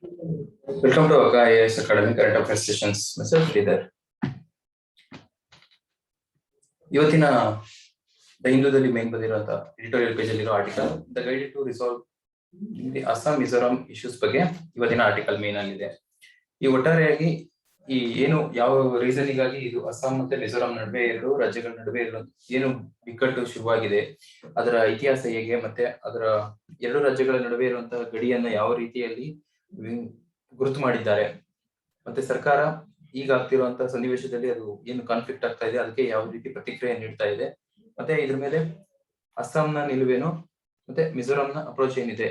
Welcome to Akka IAS Academy Current Affairs Sessions. Myself, Sridhar. ಇವತ್ತಿನ the ಹಿಂದೂದಲ್ಲಿ main ಬಂದಿರುವಂತಹ editorial page ಅಲ್ಲಿರೋ article the guide to resolve the Assam Mizoram issues ಬಗ್ಗೆ ಇವತ್ತಿನ article main ಆಗಿದೆ. ಈ ಒಟ್ಟಾರೆಯಾಗಿ ಈ ಏನು ಯಾವ ರೀಸನ್ಗಾಗಿ ಇದು ಅಸ್ಸಾಂ ಮತ್ತೆ ಮಿಜೋರಾಂ ನಡುವೆ ಎರಡು ರಾಜ್ಯಗಳ ನಡುವೆ ಏನು ಬಿಕ್ಕಟ್ಟು ಶುರುವಾಗಿದೆ, ಅದರ ಇತಿಹಾಸ ಹೇಗೆ, ಮತ್ತೆ ಅದರ ಎರಡು ರಾಜ್ಯಗಳ ನಡುವೆ ಇರುವಂತಹ ಗಡಿಯನ್ನ ಯಾವ ರೀತಿಯಲ್ಲಿ ಗುರುತು ಮಾಡಿದ್ದಾರೆ, ಮತ್ತೆ ಸರ್ಕಾರ ಈಗ ಆಗ್ತಿರುವಂತಹ ಸನ್ನಿವೇಶದಲ್ಲಿ ಅದು ಏನು ಕಾನ್ಫ್ಲಿಕ್ಟ್ ಆಗ್ತಾ ಇದೆ ಅದಕ್ಕೆ ಯಾವ ರೀತಿ ಪ್ರತಿಕ್ರಿಯೆ ನೀಡ್ತಾ ಇದೆ, ಮತ್ತೆ ಇದ್ರ ಮೇಲೆ ಅಸ್ಸಾಂನ ನಿಲುವೇನು ಮತ್ತೆ ಮಿಜೋರಾಂನ ಅಪ್ರೋಚ್ ಏನಿದೆ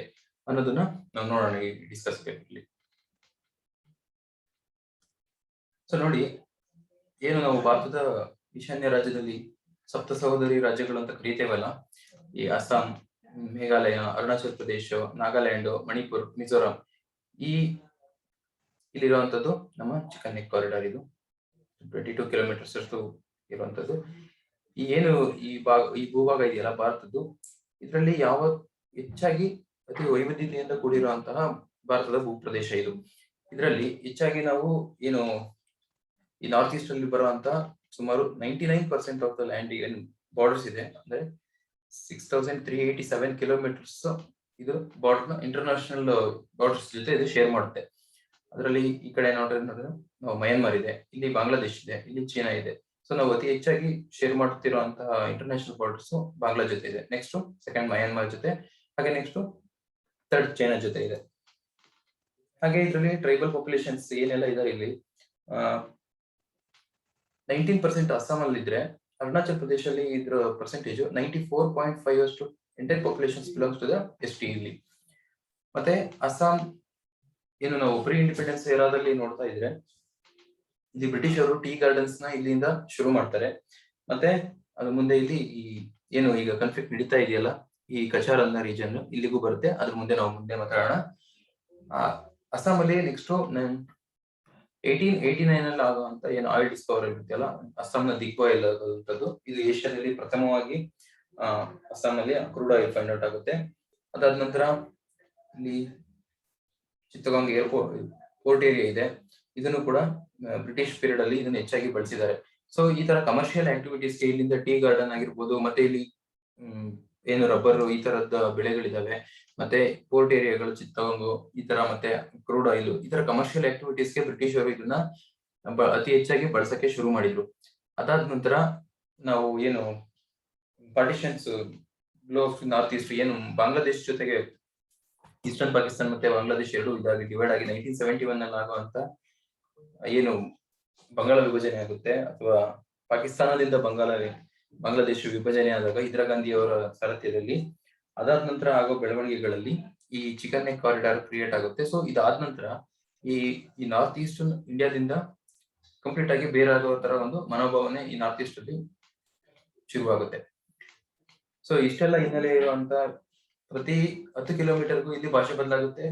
ಅನ್ನೋದನ್ನ ನಾವು ನೋಡೋಣ, ಡಿಸ್ಕಸ್ ಇಲ್ಲಿ. ಸೊ ನೋಡಿ, ಏನು ನಾವು ಭಾರತದ ಈಶಾನ್ಯ ರಾಜ್ಯದಲ್ಲಿ ಸಪ್ತ ಸಹೋದರಿ ರಾಜ್ಯಗಳು ಅಂತ ಕರೀತೇವಲ್ಲ, ಈ ಅಸ್ಸಾಂ, ಮೇಘಾಲಯ, ಅರುಣಾಚಲ್ ಪ್ರದೇಶ, ನಾಗಾಲ್ಯಾಂಡ್, ಮಣಿಪುರ್, ಮಿಜೋರಾಂ, ಇಲ್ಲಿರುವಂತದ್ದು ನಮ್ಮ ಚಿಕನ್ ನೆಕ್ ಕಾರಿಡಾರ್. ಇದು 22 ಕಿಲೋಮೀಟರ್ಸ್ ಅಷ್ಟು ಇರುವಂತದ್ದು. ಈ ಏನು ಈ ಭೂಭಾಗ ಇದೆಯಲ್ಲ ಭಾರತದ್ದು, ಇದರಲ್ಲಿ ಹೆಚ್ಚಾಗಿ ಅತಿ ವೈವಿಧ್ಯತೆಯಿಂದ ಕೂಡಿರುವಂತಹ ಭಾರತದ ಭೂಪ್ರದೇಶ ಇದು. ಇದರಲ್ಲಿ ಹೆಚ್ಚಾಗಿ ನಾವು ಏನು ಈ ನಾರ್ತ್ ಈಸ್ಟ್ ಅಲ್ಲಿ ಬರುವಂತಹ ಸುಮಾರು 99% ಆಫ್ ದ ಲ್ಯಾಂಡ್ ಏನ್ ಬಾರ್ಡರ್ಸ್ ಇದೆ, ಅಂದ್ರೆ 6387 ಕಿಲೋಮೀಟರ್ಸ್ ಇದು ಬಾರ್ಡರ್ ಇಂಟರ್ನ್ಯಾಷನಲ್ ಬಾರ್ಡರ್ಸ್ ಜೊತೆ ಇದು ಶೇರ್ ಮಾಡುತ್ತೆ. ಅದರಲ್ಲಿ ಈ ಕಡೆ ನೋಡಿದ್ರೆ ನಾವು ಮಯನ್ಮಾರ್ ಇದೆ, ಇಲ್ಲಿ ಬಾಂಗ್ಲಾದೇಶ್ ಇದೆ, ಇಲ್ಲಿ ಚೀನಾ ಇದೆ. ಸೊ ನಾವು ಅತಿ ಹೆಚ್ಚಾಗಿ ಶೇರ್ ಮಾಡ್ತಿರುವಂತಹ ಇಂಟರ್ನ್ಯಾಷನಲ್ ಬಾರ್ಡರ್ಸ್ ಬಾಂಗ್ಲಾ ಜೊತೆ ಇದೆ, ನೆಕ್ಸ್ಟ್ ಸೆಕೆಂಡ್ ಮಯನ್ಮಾರ್ ಜೊತೆ, ಹಾಗೆ ನೆಕ್ಸ್ಟ್ ಥರ್ಡ್ ಚೈನಾ ಜೊತೆ ಇದೆ. ಹಾಗೆ ಇದರಲ್ಲಿ ಟ್ರೈಬಲ್ ಪಾಪ್ಯುಲೇಷನ್ಸ್ ಏನೆಲ್ಲ ಇದಾರೆ ಇಲ್ಲಿ 19% ಅಸ್ಸಾಂ ಅಲ್ಲಿ ಇದ್ರೆ, ಅರುಣಾಚಲ್ ಪ್ರದೇಶದಲ್ಲಿ ಇದ್ರ ಪರ್ಸೆಂಟೇಜ್ 94.5 ಅಷ್ಟು entire populations belongs to the ST ಇಲ್ಲಿ. ಮತ್ತೆ ಅಸ್ಸಾಂ ಏನು ನಾವು ಪ್ರೀ ಇಂಡಿಪೆಂಡೆನ್ಸ್ ಏರಾದಲ್ಲಿ ನೋಡ್ತಾ ಇದ್ರೆ, ಇಲ್ಲಿ ಬ್ರಿಟಿಷರು ಟೀ ಗಾರ್ಡನ್ಸ್ ನ ಇಲ್ಲಿಂದ ಶುರು ಮಾಡ್ತಾರೆ. ಮತ್ತೆ ಅದು ಮುಂದೆ ಇಲ್ಲಿ ಈ ಏನು ಈಗ ಕಾನ್ಫ್ಲಿಕ್ಟ್ ನಡೀತಾ ಇದೆಯಲ್ಲ, ಈ ಕಚಾರ್ ಅನ್ನೋ ರೀಜನ್ ಇಲ್ಲಿಗೂ ಬರುತ್ತೆ. ಅದ್ರ ಮುಂದೆ ನಾವು ಮುಂದೆ ಮಾತಾಡೋಣ. ಅಸ್ಸಾಂ ಅಲ್ಲಿ ನೆಕ್ಸ್ಟ್ 1889 ಅಲ್ಲಿ ಆಗುವಂತ ಏನು ಆಯಿಲ್ ಡಿಸ್ಕವರ್ ಇರುತ್ತಲ್ಲ, ಅಸ್ಸಾಂನ ದಿಗ್ವಾಯಲ್ ಆಗುವಂತದ್ದು. ಇದು ಏಷ್ಯಾದಲ್ಲಿ ಪ್ರಥಮವಾಗಿ ಅಸ್ಸಾಂ ನಲ್ಲಿ ಕ್ರೂಡ್ ಆಯಿಲ್ ಫೈಂಡ್ ಔಟ್ ಆಗುತ್ತೆ. ಅದಾದ ನಂತರ ಇಲ್ಲಿ ಚಿತ್ತಗಾಂಗ್ ಪೋರ್ಟ್ ಏರಿಯಾ ಇದೆ, ಇದನ್ನು ಕೂಡ ಬ್ರಿಟಿಷ್ ಪೀರಿಯಡ್ ಅಲ್ಲಿ ಇದನ್ನು ಹೆಚ್ಚಾಗಿ ಬಳಸಿದ್ದಾರೆ. ಸೊ ಈ ತರ ಕಮರ್ಷಿಯಲ್ ಆಕ್ಟಿವಿಟೀಸ್ಗೆ ಇಲ್ಲಿಂದ ಟೀ ಗಾರ್ಡನ್ ಆಗಿರ್ಬೋದು, ಮತ್ತೆ ಇಲ್ಲಿ ಏನು ರಬ್ಬರ್ ಈ ತರದ ಬೆಳೆಗಳಿದಾವೆ, ಮತ್ತೆ ಪೋರ್ಟ್ ಏರಿಯಾಗಳು ಚಿತ್ತಗಾಂಗು ಈ ತರ, ಮತ್ತೆ ಕ್ರೂಡ್ ಆಯಿಲ್, ಈ ತರ ಕಮರ್ಷಿಯಲ್ ಆಕ್ಟಿವಿಟೀಸ್ಗೆ ಬ್ರಿಟಿಷರು ಇದನ್ನ ಅತಿ ಹೆಚ್ಚಾಗಿ ಬಳಸಕ್ಕೆ ಶುರು ಮಾಡಿದ್ರು. ಅದಾದ ನಂತರ ನಾವು ಏನು ಪಾರ್ಟಿಷನ್ಸ್ ನಾರ್ತ್ ಈಸ್ಟ್ ಏನು ಬಾಂಗ್ಲಾದೇಶ್ ಜೊತೆಗೆ ಈಸ್ಟರ್ನ್ ಪಾಕಿಸ್ತಾನ ಮತ್ತೆ ಬಾಂಗ್ಲಾದೇಶ್ ಎರಡು ಇದಾಗಿ ಡಿವೈಡ್ ಆಗಿ 1971 ಅಲ್ಲಿ ಆಗುವಂತ ಏನು ಬಂಗಾಳ ವಿಭಜನೆ ಆಗುತ್ತೆ, ಅಥವಾ ಪಾಕಿಸ್ತಾನದಿಂದ ಬಾಂಗ್ಲಾದೇಶ ವಿಭಜನೆ ಆದಾಗ ಇಂದಿರಾ ಗಾಂಧಿ ಅವರ ಸಾರಥ್ಯದಲ್ಲಿ, ಅದಾದ ನಂತರ ಆಗೋ ಬೆಳವಣಿಗೆಗಳಲ್ಲಿ ಈ ಚಿಕನ್ ನೆಕ್ ಕಾರಿಡಾರ್ ಕ್ರಿಯೇಟ್ ಆಗುತ್ತೆ. ಸೊ ಇದಾದ ನಂತರ ಈ ನಾರ್ತ್ ಈಸ್ಟ್ ಇಂಡಿಯಾದಿಂದ ಕಂಪ್ಲೀಟ್ ಆಗಿ ಬೇರೆ ಆಗೋ ತರ ಒಂದು ಮನೋಭಾವನೆ ಈ ನಾರ್ತ್ ಈಸ್ಟ್ ಅಲ್ಲಿ ಶುರುವಾಗುತ್ತೆ. ಸೊ ಇಷ್ಟೆಲ್ಲ ಹಿನ್ನೆಲೆ ಇರುವಂತ ಪ್ರತಿ 10 ಕಿಲೋಮೀಟರ್ಗೂ ಇಲ್ಲಿ ಭಾಷೆ ಬದಲಾಗುತ್ತೆ,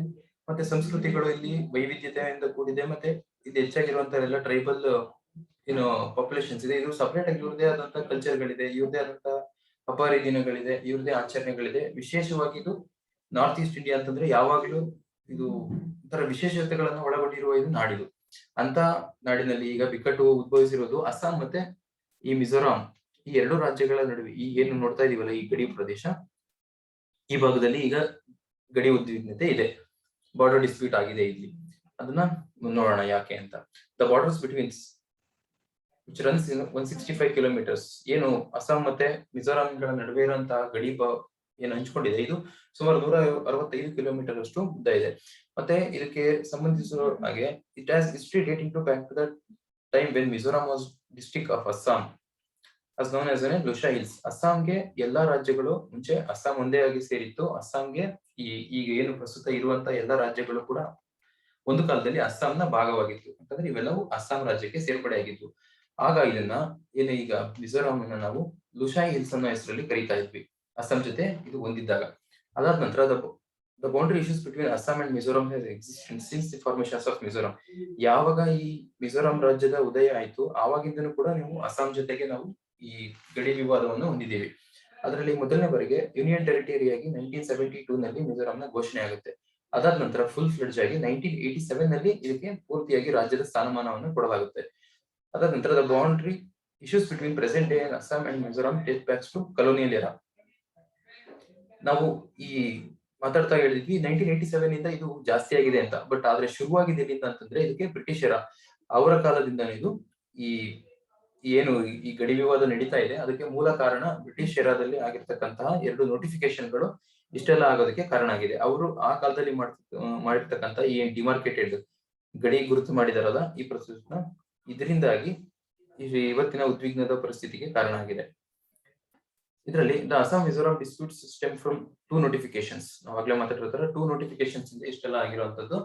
ಮತ್ತೆ ಸಂಸ್ಕೃತಿಗಳು ಇಲ್ಲಿ ವೈವಿಧ್ಯತೆಯಿಂದ ಕೂಡಿದೆ. ಮತ್ತೆ ಇಲ್ಲಿ ಹೆಚ್ಚಾಗಿರುವಂತಹ ಎಲ್ಲ ಟ್ರೈಬಲ್ ಏನು ಪಾಪ್ಯುಲೇಷನ್ಸ್ ಇದೆ, ಇದು ಸಪರೇಟ್ ಆಗಿ ಇವ್ರದೇ ಆದಂತಹ ಕಲ್ಚರ್ಗಳಿದೆ, ಇವ್ರದೇ ಆದಂತಹ ಹಬ್ಬ ಹರಿದಿನಗಳಿದೆ, ಇವ್ರದೇ ಆಚರಣೆಗಳಿದೆ. ವಿಶೇಷವಾಗಿ ಇದು ನಾರ್ತ್ ಈಸ್ಟ್ ಇಂಡಿಯಾ ಅಂತಂದ್ರೆ ಯಾವಾಗ್ಲೂ ಇದು ಒಂಥರ ವಿಶೇಷತೆಗಳನ್ನ ಒಳಗೊಂಡಿರುವ ಇದು ನಾಡಿದು. ಅಂತ ನಾಡಿನಲ್ಲಿ ಈಗ ಬಿಕ್ಕಟ್ಟು ಉದ್ಭವಿಸಿರೋದು ಅಸ್ಸಾಂ ಮತ್ತೆ ಈ ಮಿಜೋರಾಂ, ಈ ಎರಡು ರಾಜ್ಯಗಳ ನಡುವೆ ಈ ಏನು ನೋಡ್ತಾ ಇದೀವಲ್ಲ ಈ ಗಡಿ ಪ್ರದೇಶ, ಈ ಭಾಗದಲ್ಲಿ ಈಗ ಗಡಿ ಉದ್ವಿಗ್ನತೆ ಇದೆ, ಬಾರ್ಡರ್ ಡಿಸ್ಪ್ಯೂಟ್ ಆಗಿದೆ ಇಲ್ಲಿ. ಅದನ್ನ ನೋಡೋಣ ಯಾಕೆ ಅಂತ. The borders between which runs 165 kilometres, ಏನು ಅಸ್ಸಾಂ ಮತ್ತೆ ಮಿಜೋರಾಂಗಳ ನಡುವೆ ಇರುವಂತಹ ಗಡಿ ಏನು ಹಂಚ್ಕೊಂಡಿದೆ, ಇದು ಸುಮಾರು 165 ಕಿಲೋಮೀಟರ್ ಅಷ್ಟು ಉದ್ದ ಇದೆ. ಮತ್ತೆ ಇದಕ್ಕೆ ಸಂಬಂಧಿಸಿರೋ ಹಾಗೆ it has history dating to back to the time when Mizoram was district of Assam as known as Lushai Hills. ಅಸ್ಸಾಂಗೆ ಎಲ್ಲಾ ರಾಜ್ಯಗಳು ಮುಂಚೆ ಅಸ್ಸಾಂ ಒಂದೇ ಆಗಿ ಸೇರಿತ್ತು. ಅಸ್ಸಾಂಗೆ ಈಗ ಏನು ಪ್ರಸ್ತುತ ಇರುವಂತ ಎಲ್ಲಾ ರಾಜ್ಯಗಳು ಕೂಡ ಒಂದು ಕಾಲದಲ್ಲಿ ಅಸ್ಸಾಂನ ಭಾಗವಾಗಿತ್ತು, ಅಂತಂದ್ರೆ ಇವೆಲ್ಲವೂ ಅಸ್ಸಾಂ ರಾಜ್ಯಕ್ಕೆ ಸೇರ್ಪಡೆ ಆಗಿತ್ತು. ಆಗ ಇದನ್ನ ಏನು ಈಗ ಮಿಜೋರಾಂ ಅನ್ನ ನಾವು ಲುಷಾ ಹಿಲ್ಸ್ ಅನ್ನೋ ಹೆಸರಲ್ಲಿ ಕರೀತಾ ಇದ್ವಿ, ಅಸ್ಸಾಂ ಜೊತೆ ಇದು ಹೊಂದಿದ್ದಾಗ. ಅದಾದ ನಂತರ the boundary issues between Assam and Mizoram has existed since the formations of Mizoram. ಯಾವಾಗ ಈ ಮಿಜೋರಾಂ ರಾಜ್ಯದ ಉದಯ ಆಯ್ತು, ಆವಾಗಿಂದನೂ ಕೂಡ ನೀವು ಅಸ್ಸಾಂ ಜೊತೆಗೆ ನಾವು ಈ ಗಡಿ ವಿವಾದವನ್ನು ಹೊಂದಿದ್ದೀವಿ. ಅದರಲ್ಲಿ ಮೊದಲನೇ ಬಾರಿಗೆ ಯೂನಿಯನ್ ಟೆರಿಟರಿಯಾಗಿ 1972 ನಲ್ಲಿ ಮಿಜೋರಾಂನ ಘೋಷಣೆ ಆಗುತ್ತೆ. ಅದಾದ ನಂತರ ಫುಲ್ ಫ್ಲೆಡ್ಜ್ ಆಗಿ 1987 ನಲ್ಲಿ ಇದಕ್ಕೆ ಪೂರ್ತಿಯಾಗಿ ರಾಜ್ಯದ ಸ್ಥಾನಮಾನವನ್ನು ಕೊಡಲಾಗುತ್ತೆ. ಅದಾದ ನಂತರ the boundary issues between present day Assam and Mizoram date backs to colonial era. ನಾವು ಈ ಮಾತಾಡ್ತಾ ಹೇಳಿದ್ವಿ 1987 ಇಂದ ಇದು ಜಾಸ್ತಿ ಆಗಿದೆ ಅಂತ. ಬಟ್ ಆದ್ರೆ ಶುರುವಾಗಿದೆ ಎಲ್ಲಿಂದ ಅಂತಂದ್ರೆ ಇದಕ್ಕೆ ಬ್ರಿಟಿಷರ ಅವರ ಕಾಲದಿಂದ ಇದು ಈ ಏನು ಈ ಗಡಿ ವಿವಾದ ನಡೀತಾ ಇದೆ ಅದಕ್ಕೆ ಮೂಲ ಕಾರಣ ಬ್ರಿಟಿಷ್ ಎರಾದಲ್ಲಿ ಆಗಿರ್ತಕ್ಕಂತಹ 2 ನೋಟಿಫಿಕೇಶನ್ಗಳು ಇಷ್ಟೆಲ್ಲ ಆಗೋದಕ್ಕೆ ಕಾರಣ ಆಗಿದೆ. ಅವರು ಆ ಕಾಲದಲ್ಲಿ ಮಾಡಿರ್ತಕ್ಕಂಥ ಈ ಡಿಮಾರ್ಕೆಟೆಡ್ ಗಡಿ ಗುರುತು ಮಾಡಿದಾರಲ್ಲ ಈ ಪ್ರೊಸೆಸ್ನ, ಇದರಿಂದಾಗಿ ಇವತ್ತಿನ ಉದ್ವಿಗ್ನದ ಪರಿಸ್ಥಿತಿಗೆ ಕಾರಣ ಆಗಿದೆ. ಇದರಲ್ಲಿ the Assam Mizoram dispute system from 2 notifications, ನಾವಾಗ್ಲೇ ಮಾತಾಡಿರ್ತಾರೆ 2 ನೋಟಿಫಿಕೇಶನ್ಸ್ ಇಂದ ಇಷ್ಟೆಲ್ಲ ಆಗಿರುವಂತದ್ದು.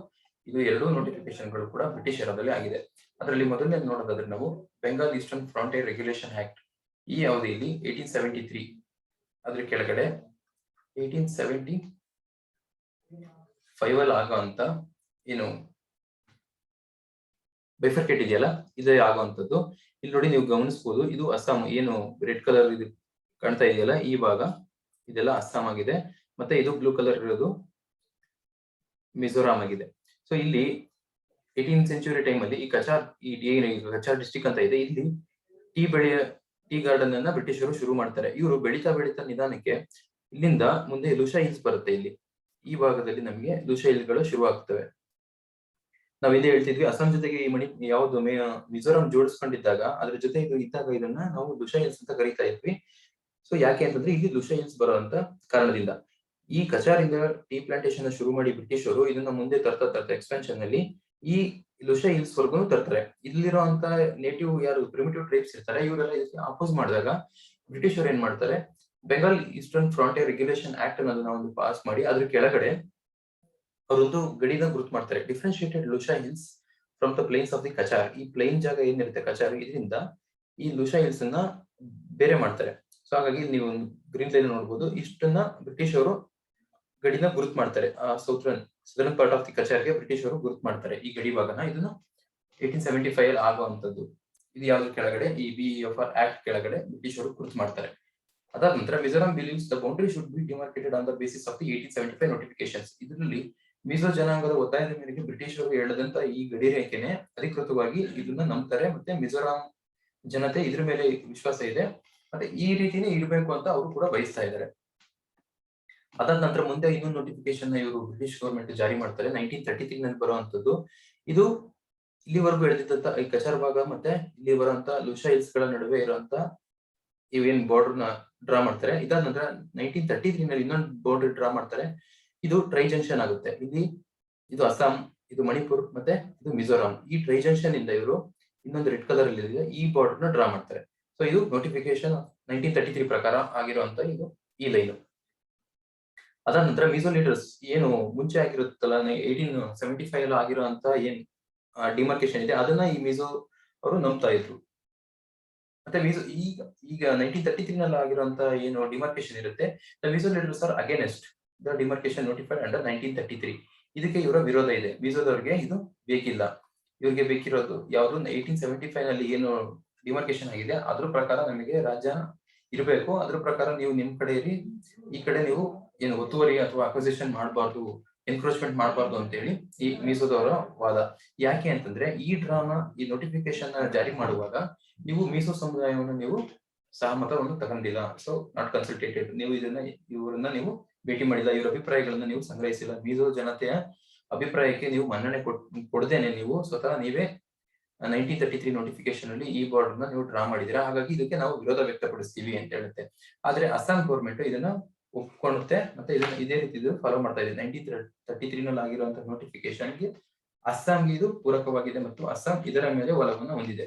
ಇದು 2 ನೋಟಿಫಿಕೇಶನ್ಗಳು ಕೂಡ ಬ್ರಿಟಿಷ್ ಎರಾದಲ್ಲಿ ಆಗಿದೆ. ಅದರಲ್ಲಿ ಮೊದಲನೇ ನೋಡೋದಾದ್ರೆ ನಾವು Bengal eastern frontier regulation act, ಈ ಅವಧಿಯಲ್ಲಿ 1873 ಅದ್ರ ಕೆಳಗಡೆ 1875 ಅಲ್ಲಿ ಆಗುವಂತ ಏನು ಬೈಫರ್ಕೇಟ್ ಇದೆಯಲ್ಲ ಇದೇ ಆಗುವಂತದ್ದು. ಇಲ್ಲಿ ನೋಡಿ ನೀವು ಗಮನಿಸಬಹುದು, ಇದು ಅಸ್ಸಾಂ ಏನು ರೆಡ್ ಕಲರ್ ಇದು ಕಾಣ್ತಾ ಇದೆಯಲ್ಲ ಈ ಭಾಗ ಇದೆಲ್ಲ ಅಸ್ಸಾಂ ಆಗಿದೆ, ಮತ್ತೆ ಇದು ಬ್ಲೂ ಕಲರ್ ಇರೋದು ಮಿಜೋರಾಂ ಆಗಿದೆ. ಸೊ ಇಲ್ಲಿ 18th ಸೆಂಚುರಿ ಟೈಮ್ ಅಲ್ಲಿ ಈ ಕಚಾರ್ ಕಚಾರ್ ಡಿಸ್ಟಿಕ್ ಅಂತ ಇದೆ, ಇಲ್ಲಿ ಟೀ ಗಾರ್ಡನ್ ಅನ್ನ ಬ್ರಿಟಿಷರು ಶುರು ಮಾಡ್ತಾರೆ. ಇವರು ಬೆಳೀತಾ ನಿಧಾನಕ್ಕೆ ಇಲ್ಲಿಂದ ಮುಂದೆ ಲುಷಾ ಹಿಲ್ಸ್ ಬರುತ್ತೆ. ಇಲ್ಲಿ ಈ ಭಾಗದಲ್ಲಿ ನಮಗೆ ಲುಷಾ ಹಿಲ್ಸ್ ಗಳು ಶುರು ಆಗ್ತವೆ. ನಾವ್ ಹಿಂದೆ ಹೇಳ್ತಿದ್ವಿ ಅಸ್ಸಾಂ ಜೊತೆಗೆ ಈ ಯಾವ್ದು ಮಿಜೋರಾಂ ಜೋಡಿಸ್ಕೊಂಡಿದ್ದಾಗ ಅದ್ರ ಜೊತೆ ಇದ್ದಾಗ ಇದನ್ನ ನಾವು ಲುಷಾ ಹಿಲ್ಸ್ ಅಂತ ಕರಿತಾ ಇದ್ವಿ. ಸೊ ಯಾಕೆ ಅಂತಂದ್ರೆ ಇಲ್ಲಿ ಲುಷಾ ಹಿಲ್ಸ್ ಬರುವಂತ ಕಾರಣದಿಂದ ಈ ಕಚಾರಿಂದ ಟೀ ಪ್ಲಾಂಟೇಶನ್ ಶುರು ಮಾಡಿ ಬ್ರಿಟಿಷರು ಇದನ್ನ ಮುಂದೆ ತರ್ತಾ ಎಕ್ಸ್ಪೆನ್ಷನ್ ಅಲ್ಲಿ ಈ ಲುಷಾ ಹಿಲ್ಸ್ ವರ್ಗು ತರ್ತಾರೆ. ಇಲ್ಲಿರುವಂತ ನೇಟಿವ್ ಯಾರು ಪ್ರಿಮಿಟಿವ್ ಟ್ರೈಬ್ಸ್ ಇರ್ತಾರೆ ಇವರೆಲ್ಲ ಇದಕ್ಕೆ ಅಪೋಸ್ ಮಾಡಿದಾಗ ಬ್ರಿಟಿಷರು ಏನ್ ಮಾಡ್ತಾರೆ, Bengal eastern frontier regulation act ಅನ್ನೋದನ್ನ ಒಂದು ಪಾಸ್ ಮಾಡಿ ಅದ್ರ ಕೆಳಗಡೆ ಅವರೊಂದು ಗಡಿನ ಗುರುತು ಮಾಡ್ತಾರೆ. Differentiated Lushai Hills from the plains of the Cachar. ಈ ಪ್ಲೇನ್ ಜಾಗ ಏನಿರುತ್ತೆ ಕಚಾರ್, ಇದರಿಂದ ಈ ಲುಷಾ ಹಿಲ್ಸ್ ಅನ್ನ ಬೇರೆ ಮಾಡ್ತಾರೆ. ಸೊ ಹಾಗಾಗಿ ನೀವು ಗ್ರೀನ್ ಲೈನ್ ನೋಡಬಹುದು, ಇಷ್ಟನ್ನ ಬ್ರಿಟಿಷ್ ಅವರು ಗಡಿನ ಗುರುತು ಮಾಡ್ತಾರೆ. ಸದರ್ನ್ ಪಾರ್ಟ್ ಆಫ್ ದಿ ಕಚಾರ್ಗೆ ಬ್ರಿಟಿಷ್ ಅವರು ಗುರುತು ಮಾಡ್ತಾರೆ ಈ ಗಡಿ ಭಾಗನ. ಇದನ್ನು 1875 ಅಲ್ಲಿ ಆಗುವಂತದ್ದು. ಇದು ಯಾವ್ದ್ರ ಕೆಳಗಡೆ ಈ BEFR ಆಕ್ಟ್ ಕೆಳಗಡೆ ಬ್ರಿಟಿಷ್ ಅವರು ಗುರುತು ಮಾಡ್ತಾರೆ. ಅದಾದ ನಂತರ Mizoram believes the boundary should be demarcated on the basis of the 1875 notifications. ಇದರಲ್ಲಿ ಮಿಜೋ ಜನಾಂಗದ ಒತ್ತಾಯದ ಮೇರೆಗೆ ಬ್ರಿಟಿಷರು ಹೇಳದಂತ ಈ ಗಡಿ ರೇಖೆನೆ ಅಧಿಕೃತವಾಗಿ ಇದನ್ನ ನಂಬ್ತಾರೆ. ಮತ್ತೆ ಮಿಜೋರಾಂ ಜನತೆ ಇದ್ರ ಮೇಲೆ ವಿಶ್ವಾಸ ಇದೆ, ಮತ್ತೆ ಈ ರೀತಿನೇ ಇರಬೇಕು ಅಂತ ಅವರು ಕೂಡ ಬಯಸ್ತಾ ಇದ್ದಾರೆ. ಅದಾದ ನಂತರ ಮುಂದೆ ಇನ್ನೊಂದು ನೋಟಿಫಿಕೇಶನ್ ಇವರು ಬ್ರಿಟಿಷ್ ಗವರ್ಮೆಂಟ್ ಜಾರಿ ಮಾಡ್ತಾರೆ 1933 ನಲ್ಲಿ ಬರುವಂತದ್ದು. ಇದು ಇಲ್ಲಿವರೆಗೂ ಎಳೆದಿದ್ದಂತ ಈ ಕಚಾರ್ ಭಾಗ ಮತ್ತೆ ಇಲ್ಲಿ ಬರುವಂತ ಲುಷಾ ಹಿಲ್ಸ್ ಗಳ ನಡುವೆ ಇರುವಂತ ಇವೇನ್ ಬಾರ್ಡರ್ ನ ಡ್ರಾ ಮಾಡ್ತಾರೆ. ಇದಾದ ನಂತರ 1933 ನಲ್ಲಿ ಇನ್ನೊಂದು ಬಾರ್ಡರ್ ಡ್ರಾ ಮಾಡ್ತಾರೆ. ಇದು ಟ್ರೈ ಜಂಕ್ಷನ್ ಆಗುತ್ತೆ. ಇಲ್ಲಿ ಇದು ಅಸ್ಸಾಂ, ಇದು ಮಣಿಪುರ್ ಮತ್ತೆ ಇದು ಮಿಜೋರಾಂ. ಈ ಟ್ರೈ ಜಂಕ್ಷನ್ ಇಂದ ಇವರು ಇನ್ನೊಂದು ರೆಡ್ ಕಲರ್ ಅಲ್ಲಿ ಇದೆ ಈ ಬಾರ್ಡರ್ ನ ಡ್ರಾ ಮಾಡ್ತಾರೆ. ಸೊ ಇದು ನೋಟಿಫಿಕೇಶನ್ 1933 ಪ್ರಕಾರ ಆಗಿರುವಂತ ಇದು ಈ ಲೈನ್. ಅದಾದ ನಂತರ ಮಿಜೋ ಲೀಡರ್ಸ್ ಏನು ಮುಂಚೆ ಆಗಿರುತ್ತಲ್ಲ 1875 ಅಲ್ಲಿ ಆಗಿರುವಂತ ಏನ್ ಡಿಮಾರ್ಕೇಶನ್ ಇದೆ ಅದನ್ನ ಈ ಮಿಜೋ ಅವರು ನಂಬ್ತಾ ಇದ್ರು. ಮತ್ತೆ ಮಿಜೋ ಈಗ 1933 ನಲ್ಲಿ ಆಗಿರುವಂತ ಏನು ಡಿಮಾರ್ಕೇಶನ್ ಇರುತ್ತೆ, the Mizo leaders are against the demarcation notified under 1933. ಇದಕ್ಕೆ ಇವರ ವಿರೋಧ ಇದೆ. ಮಿಜೋದವ್ರಿಗೆ ಇದು ಬೇಕಿಲ್ಲ, ಇವ್ರಿಗೆ ಬೇಕಿರೋದು ಯಾವ್ದು 1875 ನಲ್ಲಿ ಏನು ಡಿಮಾರ್ಕೇಶನ್ ಆಗಿದೆ ಅದ್ರ ಪ್ರಕಾರ ನಮಗೆ ರಾಜ್ಯ ಇರಬೇಕು. ಅದ್ರ ಪ್ರಕಾರ ನೀವು ನಿಮ್ ಕಡೆ ಇರಿ, ಈ ಕಡೆ ನೀವು ಏನು ಒತ್ತುವರಿ ಅಥವಾ ಅಕ್ವಿಸಿಷನ್ ಮಾಡಬಾರ್ದು, ಎನ್ಕ್ರೋಚ್ಮೆಂಟ್ ಮಾಡಬಾರ್ದು ಅಂತ ಹೇಳಿ ಈ ಮೀಸೋದವರ ವಾದ. ಯಾಕೆ ಅಂತಂದ್ರೆ ಈ ಡ್ರಾಮಾ ಈ ನೋಟಿಫಿಕೇಶನ್ ಜಾರಿ ಮಾಡುವಾಗ ನೀವು ಮೀಸೋ ಸಮುದಾಯವನ್ನು ನೀವು ಸಹಮತವನ್ನು ತಗೊಂಡಿಲ್ಲ. ಸೊ ನಾಟ್ ಕನ್ಸಲ್ಟೇಟೆಡ್, ನೀವು ಇವರನ್ನ ನೀವು ಭೇಟಿ ಮಾಡಿಲ್ಲ, ಇವರ ಅಭಿಪ್ರಾಯಗಳನ್ನ ನೀವು ಸಂಗ್ರಹಿಸಿಲ್ಲ. ಮೀಸೋ ಜನತೆಯ ಅಭಿಪ್ರಾಯಕ್ಕೆ ನೀವು ಮನ್ನಣೆ ಕೊಡದೇನೆ ನೀವು ಸ್ವತಃ ನೀವೇ 1933 ನೋಟಿಫಿಕೇಶನ್ ಅಲ್ಲಿ ಈ ಬಾರ್ಡರ್ ನ ನೀವು ಡ್ರಾ ಮಾಡಿದಿರಾ, ಹಾಗಾಗಿ ಇದಕ್ಕೆ ನಾವು ವಿರೋಧ ವ್ಯಕ್ತಪಡಿಸ್ತೀವಿ ಅಂತ ಹೇಳುತ್ತೆ. ಆದ್ರೆ ಅಸ್ಸಾಂ ಗೌರ್ಮೆಂಟ್ ಇದನ್ನ ಒಪ್ಕೊಳ್ಳುತ್ತೆ, ಮತ್ತೆ ಇದನ್ನ ಇದೇ ರೀತಿ ಫಾಲೋ ಮಾಡ್ತಾ ಇದೆ. 1933 ನಲ್ಲಿ ಆಗಿರುವಂತಹ ನೋಟಿಫಿಕೇಶನ್ಗೆ ಅಸ್ಸಾಂಗೆ ಇದು ಪೂರಕವಾಗಿದೆ ಮತ್ತು ಅಸ್ಸಾಂ ಇದರ ಮೇಲೆ ಒಲವನ್ನು ಹೊಂದಿದೆ.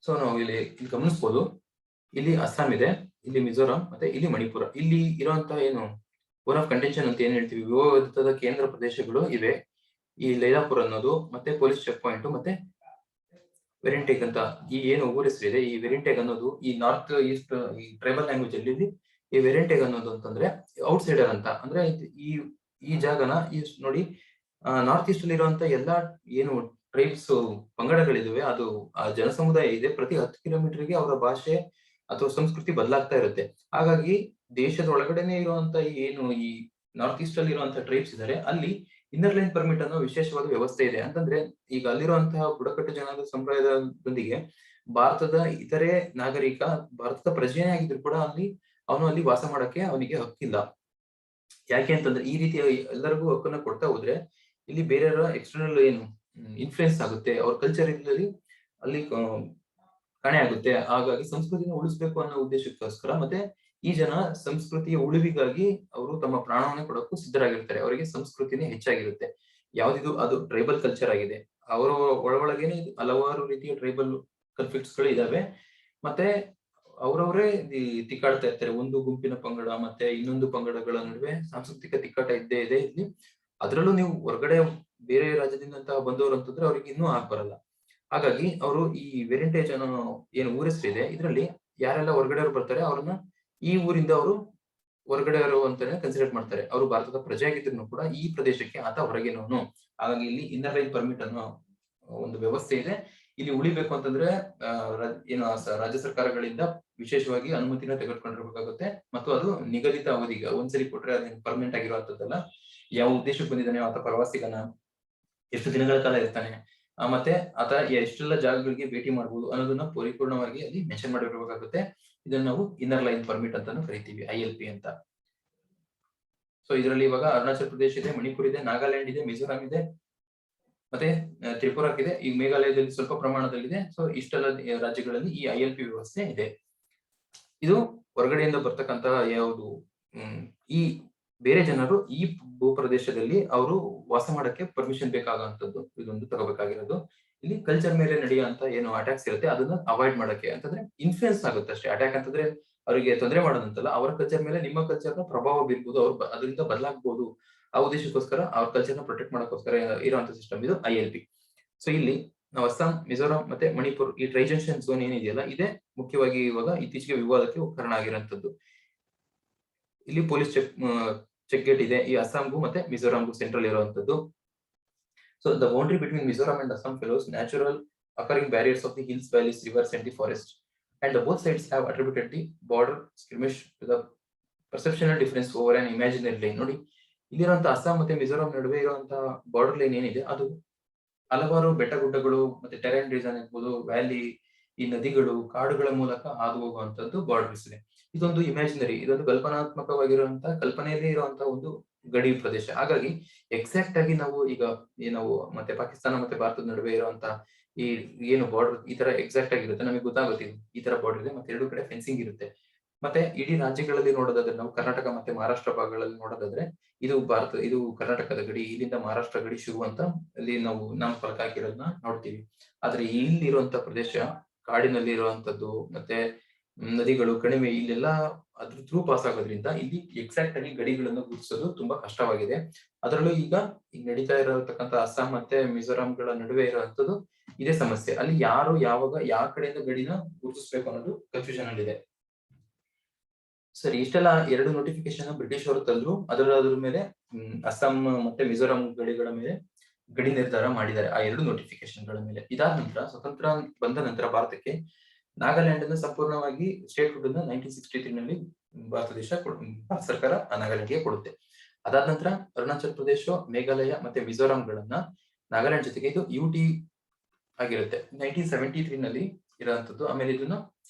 ಸೊ ನಾವು ಇಲ್ಲಿ ಗಮನಿಸಬಹುದು, ಇಲ್ಲಿ ಅಸ್ಸಾಂ ಇದೆ, ಇಲ್ಲಿ ಮಿಜೋರಾಂ ಮತ್ತೆ ಇಲ್ಲಿ ಮಣಿಪುರ. ಇಲ್ಲಿ ಇರುವಂತಹ ಏನು ಬೋನ್ ಆಫ್ ಕಂಟೆನ್ಷನ್ ಅಂತ ಏನ್ ಹೇಳ್ತೀವಿ, ವಿವಾದಿತ ಕೇಂದ್ರ ಪ್ರದೇಶಗಳು ಇವೆ. ಈ ಲೈಲಾಪುರ್ ಅನ್ನೋದು, ಮತ್ತೆ ಪೊಲೀಸ್ ಚೆಕ್ ಪಾಯಿಂಟ್, ಮತ್ತೆ ವೆರಿಂಟೇಕ್ ಅಂತ ಈ ಏನು ಊರ ಹೆಸರಿದೆ. ಈ ವೆರಿಂಟೇಕ್ ಅನ್ನೋದು ಈ ನಾರ್ತ್ ಈಸ್ಟ್ ಈ ಟ್ರೈಬಲ್ ಲ್ಯಾಂಗ್ವೇಜ್ ಅಲ್ಲಿ ಈ ವೆರಿಂಟೇಕ್ ಅನ್ನೋದು ಅಂತಂದ್ರೆ ಔಟ್ ಸೈಡರ್ ಅಂತ. ಅಂದ್ರೆ ಈ ಜಾಗನ ಈ ನೋಡಿ ನಾರ್ತ್ ಈಸ್ಟ್ ಅಲ್ಲಿ ಇರುವಂತ ಎಲ್ಲಾ ಏನು ಟ್ರೈಬ್ಸ್ ಪಂಗಡಗಳಿದಾವೆ, ಅದು ಆ ಜನಸಮುದಾಯ ಇದೆ. ಪ್ರತಿ 10 ಕಿಲೋಮೀಟರ್ಗೆ ಅವರ ಭಾಷೆ ಅಥವಾ ಸಂಸ್ಕೃತಿ ಬದಲಾಗ್ತಾ ಇರುತ್ತೆ. ಹಾಗಾಗಿ ದೇಶದ ಒಳಗಡೆನೆ ಇರುವಂತ ಏನು ಈ ನಾರ್ತ್ ಈಸ್ಟ್ ಅಲ್ಲಿ ಇರುವಂತಹ ಟ್ರೈಬ್ಸ್ ಇದಾರೆ, ಅಲ್ಲಿ ಇನ್ನರ್ ಲೈನ್ ಪರ್ಮಿಟ್ ಅನ್ನೋ ವಿಶೇಷವಾದ ವ್ಯವಸ್ಥೆ ಇದೆ. ಅಂತಂದ್ರೆ ಈಗ ಅಲ್ಲಿರುವಂತಹ ಬುಡಕಟ್ಟು ಜನಾಂಗದ ಸಂಪ್ರದಾಯದೊಂದಿಗೆ ಭಾರತದ ಇತರೆ ನಾಗರಿಕ ಭಾರತದ ಪ್ರಜೆನೇ ಆಗಿದ್ರು ಕೂಡ ಅವನು ಅಲ್ಲಿ ವಾಸ ಮಾಡಕ್ಕೆ ಅವನಿಗೆ ಹಕ್ಕಿಲ್ಲ. ಯಾಕೆ ಅಂತಂದ್ರೆ ಈ ರೀತಿ ಎಲ್ಲರಿಗೂ ಹಕ್ಕನ್ನ ಕೊಡ್ತಾ ಹೋದ್ರೆ ಇಲ್ಲಿ ಬೇರೆಯವರ ಎಕ್ಸ್ಟರ್ನಲ್ ಏನು ಇನ್ಫ್ಲೂಯೆನ್ಸ್ ಆಗುತ್ತೆ, ಅವ್ರ ಕಲ್ಚರ್ ಅಲ್ಲಿ ಕಾಣೆ ಆಗುತ್ತೆ. ಹಾಗಾಗಿ ಸಂಸ್ಕೃತಿನ ಉಳಿಸ್ಬೇಕು ಅನ್ನೋ ಉದ್ದೇಶಕ್ಕೋಸ್ಕರ ಮತ್ತೆ ಈ ಜನ ಸಂಸ್ಕೃತಿಯ ಉಳಿವಿಗಾಗಿ ಅವರು ತಮ್ಮ ಪ್ರಾಣವನ್ನೇ ಕೊಡಕ್ಕೂ ಸಿದ್ಧರಾಗಿರ್ತಾರೆ. ಅವರಿಗೆ ಸಂಸ್ಕೃತಿನೇ ಹೆಚ್ಚಾಗಿರುತ್ತೆ. ಯಾವ್ದಿದು ಅದು ಟ್ರೈಬಲ್ ಕಲ್ಚರ್ ಆಗಿದೆ. ಅವರ ಒಳಗೇನೆ ಹಲವಾರು ರೀತಿಯ ಟ್ರೈಬಲ್ ಕಾನ್ಫ್ಲಿಕ್ಟ್ಸ್ ಗಳು ಇದಾವೆ. ಮತ್ತೆ ಅವರವರೇ ತಿಕ್ಕಾಡ್ತಾ ಇರ್ತಾರೆ. ಒಂದು ಗುಂಪಿನ ಪಂಗಡ ಮತ್ತೆ ಇನ್ನೊಂದು ಪಂಗಡಗಳ ನಡುವೆ ಸಾಂಸ್ಕೃತಿಕ ತಿಕ್ಕಾಟ ಇದ್ದೇ ಇದೆ ಇಲ್ಲಿ. ಅದ್ರಲ್ಲೂ ನೀವು ಹೊರಗಡೆ ಬೇರೆ ರಾಜ್ಯದಿಂದ ಬಂದವರು ಅಂತಂದ್ರೆ ಅವ್ರಿಗೆ ಇನ್ನೂ ಬರಲ್ಲ. ಹಾಗಾಗಿ ಅವರು ಈ ವೆರಿಂಟೇಜ್ ಅನ್ನೋ ಏನು ಊರ ಹೆಸರಿದೆ ಇದರಲ್ಲಿ ಯಾರೆಲ್ಲ ಹೊರಗಡೆಯವರು ಬರ್ತಾರೆ ಅವ್ರನ್ನ ಈ ಊರಿಂದ ಅವರು ಹೊರಗಡೆಯವರು ಅಂತಾನೆ ಕನ್ಸಿಡರ್ ಮಾಡ್ತಾರೆ. ಅವರು ಭಾರತದ ಪ್ರಜೆ ಆಗಿದ್ರು ಕೂಡ ಈ ಪ್ರದೇಶಕ್ಕೆ ಆತ ಹೊರಗಿನವನು. ಹಾಗಾಗಿ ಇಲ್ಲಿ ಇನ್ನರ್ ಲೈನ್ ಪರ್ಮಿಟ್ ಅನ್ನೋ ಒಂದು ವ್ಯವಸ್ಥೆ ಇದೆ. ಇಲ್ಲಿ ಉಳಿಬೇಕು ಅಂತಂದ್ರೆ ಏನು ರಾಜ್ಯ ಸರ್ಕಾರಗಳಿಂದ ವಿಶೇಷವಾಗಿ ಅನುಮತಿನ ತೆಗೆದುಕೊಂಡಿರ್ಬೇಕಾಗುತ್ತೆ. ಮತ್ತು ಅದು ನಿಗದಿತ ಅವಧಿಗೆ ಒಂದ್ಸರಿ ಕೊಟ್ರೆ ಅದೇನು ಪರ್ಮನೆಂಟ್ ಆಗಿರುವಂತದ್ದಲ್ಲ. ಯಾವ ಉದ್ದೇಶಕ್ಕೆ ಬಂದಿದ್ದಾನೆ ಆತ ಪ್ರವಾಸಿಗನ, ಎಷ್ಟು ದಿನಗಳ ಕಾಲ ಇರ್ತಾನೆ, ಮತ್ತೆ ಆತ ಎಷ್ಟೆಲ್ಲ ಜಾಗಗಳಿಗೆ ಭೇಟಿ ಮಾಡಬಹುದು ಅನ್ನೋದನ್ನ ಪರಿಪೂರ್ಣವಾಗಿ ಅಲ್ಲಿ ಮೆನ್ಷನ್ ಮಾಡಿರ್ಬೇಕಾಗುತ್ತೆ. ಇದನ್ನ ನಾವು ಇನ್ನರ್ ಲೈನ್ ಪರ್ಮಿಟ್ ಅಂತಾನು ಕರಿತೀವಿ, ILP ಅಂತ. ಸೊ ಇದರಲ್ಲಿ ಇವಾಗ ಅರುಣಾಚಲ್ ಪ್ರದೇಶ ಇದೆ, ಮಣಿಪುರ್ ಇದೆ, ನಾಗಾಲ್ಯಾಂಡ್ ಇದೆ, ಮಿಜೋರಾಂ ಇದೆ, ಮತ್ತೆ ತ್ರಿಪುರಾಕ್ಕಿದೆ. ಈಗ ಮೇಘಾಲಯದಲ್ಲಿ ಸ್ವಲ್ಪ ಪ್ರಮಾಣದಲ್ಲಿದೆ. ಸೊ ಇಷ್ಟೆಲ್ಲ ರಾಜ್ಯಗಳಲ್ಲಿ ಈ ILP ವ್ಯವಸ್ಥೆ ಇದೆ. ಇದು ಹೊರಗಡೆಯಿಂದ ಬರ್ತಕ್ಕಂತಹ ಯಾವುದು ಈ ಬೇರೆ ಜನರು ಈ ಭೂಪ್ರದೇಶದಲ್ಲಿ ಅವರು ವಾಸ ಮಾಡಕ್ಕೆ ಪರ್ಮಿಷನ್ ಬೇಕಾಗುವಂತದ್ದು ಇದೊಂದು ತಗೋಬೇಕಾಗಿರೋದು. ಇಲ್ಲಿ ಕಲ್ಚರ್ ಮೇಲೆ ನಡೆಯುವಂತ ಏನು ಅಟ್ಯಾಕ್ಸ್ ಇರುತ್ತೆ ಅದನ್ನ ಅವಾಯ್ಡ್ ಮಾಡಕ್ಕೆ, ಅಂತಂದ್ರೆ ಇನ್ಫ್ಲೂಯೆನ್ಸ್ ಆಗುತ್ತೆ ಅಷ್ಟೇ. ಅಟ್ಯಾಕ್ ಅಂತಂದ್ರೆ ಅವರಿಗೆ ತೊಂದರೆ ಮಾಡೋದಂತಲ್ಲ, ಅವರ ಕಲ್ಚರ್ ಮೇಲೆ ನಿಮ್ಮ ಕಲ್ಚರ್ನ ಪ್ರಭಾವ ಬೀರ್ಬೋದು, ಅವ್ರು ಅದರಿಂದ ಬದಲಾಗಬಹುದು. ಆ ಉದ್ದೇಶಕ್ಕೋಸ್ಕರ ಅವ್ರ ಕಲ್ಚರ್ನ ಪ್ರೊಟೆಕ್ಟ್ ಮಾಡಕ್ಕೋಸ್ಕರ ಇರುವಂತ ಸಿಸ್ಟಮ್ ಇದು ILP. ಸೊ ಇಲ್ಲಿ ನಾವು ಅಸ್ಸಾಂ, ಮಿಜೋರಾಂ ಮತ್ತೆ ಮಣಿಪುರ್ ಈ ಟ್ರೈಜೆನ್ಷನ್ ಝೋನ್ ಏನಿದೆಯಲ್ಲ ಇದೇ ಮುಖ್ಯವಾಗಿ ಇವಾಗ ಇತ್ತೀಚೆಗೆ ವಿವಾದಕ್ಕೆ ಕಾರಣ ಆಗಿರುವಂತದ್ದು. ಇಲ್ಲಿ ಪೊಲೀಸ್ ಚೆಕ್ ಗೇಟ್ ಇದೆ ಈ ಅಸ್ಸಾಂಗೂ ಮತ್ತೆ ಮಿಜೋರಾಂಗೂ ಸೆಂಟ್ರಲ್ ಇರುವಂತದ್ದು. So the boundary between Mizoram and Assam follows natural occurring barriers of the hills, valleys, rivers and the forest and the both sides have attributed the border skirmish to the perceptual difference over an imaginary line. ನೋಡಿ ಇಲ್ಲಿರುವಂತ ಅಸ್ಸಾಂ ಮತ್ತೆ ಮಿಜೋರಾಂ ನಡುವೆ ಇರುವಂತ border line ಏನಿದೆ ಅದು ಹಲವಾರು ಬೆಟ್ಟ ಗುಡ್ಡಗಳು ಮತ್ತೆ ಟೆರೈನ್ ರೀಸನ್ ಇರ್ಬೋದು, ವ್ಯಾಲಿ, ಈ ನದಿಗಳು, ಕಾಡುಗಳ ಮೂಲಕ ಹಾದು ಹೋಗುವಂತದ್ದು ಬಾರ್ಡರ್ಸ್ ಇದೆ. ಇದೊಂದು ಇಮ್ಯಾಜಿನರಿ, ಇದೊಂದು ಕಲ್ಪನಾತ್ಮಕವಾಗಿರುವಂತ ಕಲ್ಪನೆಯಲ್ಲಿ ಇರುವಂತ ಒಂದು ಗಡಿ ಪ್ರದೇಶ. ಹಾಗಾಗಿ ಎಕ್ಸಾಕ್ಟ್ ಆಗಿ ನಾವು ಈಗ ನಾವು ಮತ್ತೆ ಪಾಕಿಸ್ತಾನ ಮತ್ತೆ ಭಾರತದ ನಡುವೆ ಇರುವಂತ ಈ ಏನು ಬಾರ್ಡರ್ ಈ ತರ ಎಕ್ಸಾಕ್ಟ್ ಆಗಿರುತ್ತೆ, ನಮಗೆ ಗೊತ್ತಾಗುತ್ತೆ ಈ ತರ ಬಾರ್ಡರ್ ಇದೆ ಮತ್ತೆ ಎರಡು ಕಡೆ ಫೆನ್ಸಿಂಗ್ ಇರುತ್ತೆ. ಮತ್ತೆ ಇಡೀ ರಾಜ್ಯಗಳಲ್ಲಿ ನೋಡೋದಾದ್ರೆ ನಾವು ಕರ್ನಾಟಕ ಮತ್ತೆ ಮಹಾರಾಷ್ಟ್ರ ಭಾಗಗಳಲ್ಲಿ ನೋಡೋದಾದ್ರೆ ಇದು ಕರ್ನಾಟಕದ ಗಡಿ, ಇಲ್ಲಿಂದ ಮಹಾರಾಷ್ಟ್ರ ಗಡಿ ಶುರು ಅಂತ ಅಲ್ಲಿ ನಾವು ನಾಮಫಲಕ ಹಾಕಿರೋದನ್ನ ನೋಡ್ತೀವಿ. ಆದ್ರೆ ಇಲ್ಲಿರುವಂತ ಪ್ರದೇಶ ಕಾಡಿನಲ್ಲಿ ಇರುವಂತದ್ದು ಮತ್ತೆ ನದಿಗಳು ಕಣಿವೆ ಇಲ್ಲೆಲ್ಲ ಅದ್ರ ಥ್ರೂ ಪಾಸ್ ಆಗೋದ್ರಿಂದ ಇಲ್ಲಿ ಎಕ್ಸಾಕ್ಟ್ ಆಗಿ ಗಡಿಗಳನ್ನು ಗುರುತಿಸೋದು ತುಂಬಾ ಕಷ್ಟವಾಗಿದೆ. ಅದರಲ್ಲೂ ಈಗ ನಡೀತಾ ಇರತಕ್ಕಂತ ಅಸ್ಸಾಂ ಮತ್ತೆ ಮಿಜೋರಾಂಗಳ ನಡುವೆ ಇರುವಂತದ್ದು ಇದೇ ಸಮಸ್ಯೆ. ಅಲ್ಲಿ ಯಾರು ಯಾವಾಗ ಯಾವ ಕಡೆಯಿಂದ ಗಡಿನ ಗುರುತಿಸ್ಬೇಕು ಅನ್ನೋದು ಕನ್ಫ್ಯೂಷನ್ ಅಲ್ಲಿ ಇದೆ. ಸರಿ, ಇಷ್ಟೆಲ್ಲ ಎರಡು ನೋಟಿಫಿಕೇಶನ್ ಬ್ರಿಟಿಷ್ ಅವರು ತಂದ್ರು. ಅದ್ರ ಮೇಲೆ ಅಸ್ಸಾಂ ಮತ್ತೆ ಮಿಜೋರಾಂ ಗಡಿಗಳ ಮೇಲೆ ಗಡಿ ನಿರ್ಧಾರ ಮಾಡಿದ್ದಾರೆ ಆ ಎರಡು ನೋಟಿಫಿಕೇಶನ್ ಗಳ ಮೇಲೆ. ಇದಾದ ನಂತರ ಸ್ವತಂತ್ರ ಬಂದ ನಂತರ ಭಾರತಕ್ಕೆ ನಾಗಾಲ್ಯಾಂಡ್ ಅನ್ನು ಸಂಪೂರ್ಣವಾಗಿ ಸ್ಟೇಟ್ ಹುಡ್ ಅನ್ನು 1963 ನಲ್ಲಿ ಭಾರತ ಸರ್ಕಾರ ನಾಗಾಲ್ಯಾಂಡ್ಗೆ ಕೊಡುತ್ತೆ. ಅದಾದ ನಂತರ ಅರುಣಾಚಲ್ ಪ್ರದೇಶ, ಮೇಘಾಲಯ ಮತ್ತೆ ಮಿಜೋರಾಂಗಳನ್ನ ನಾಗಾಲ್ಯಾಂಡ್ ಜೊತೆಗೆ ಇದು UT ಆಗಿರುತ್ತೆ 1973 ನಲ್ಲಿ ಇರುವಂತದ್ದು. ಆಮೇಲೆ ಇದನ್ನು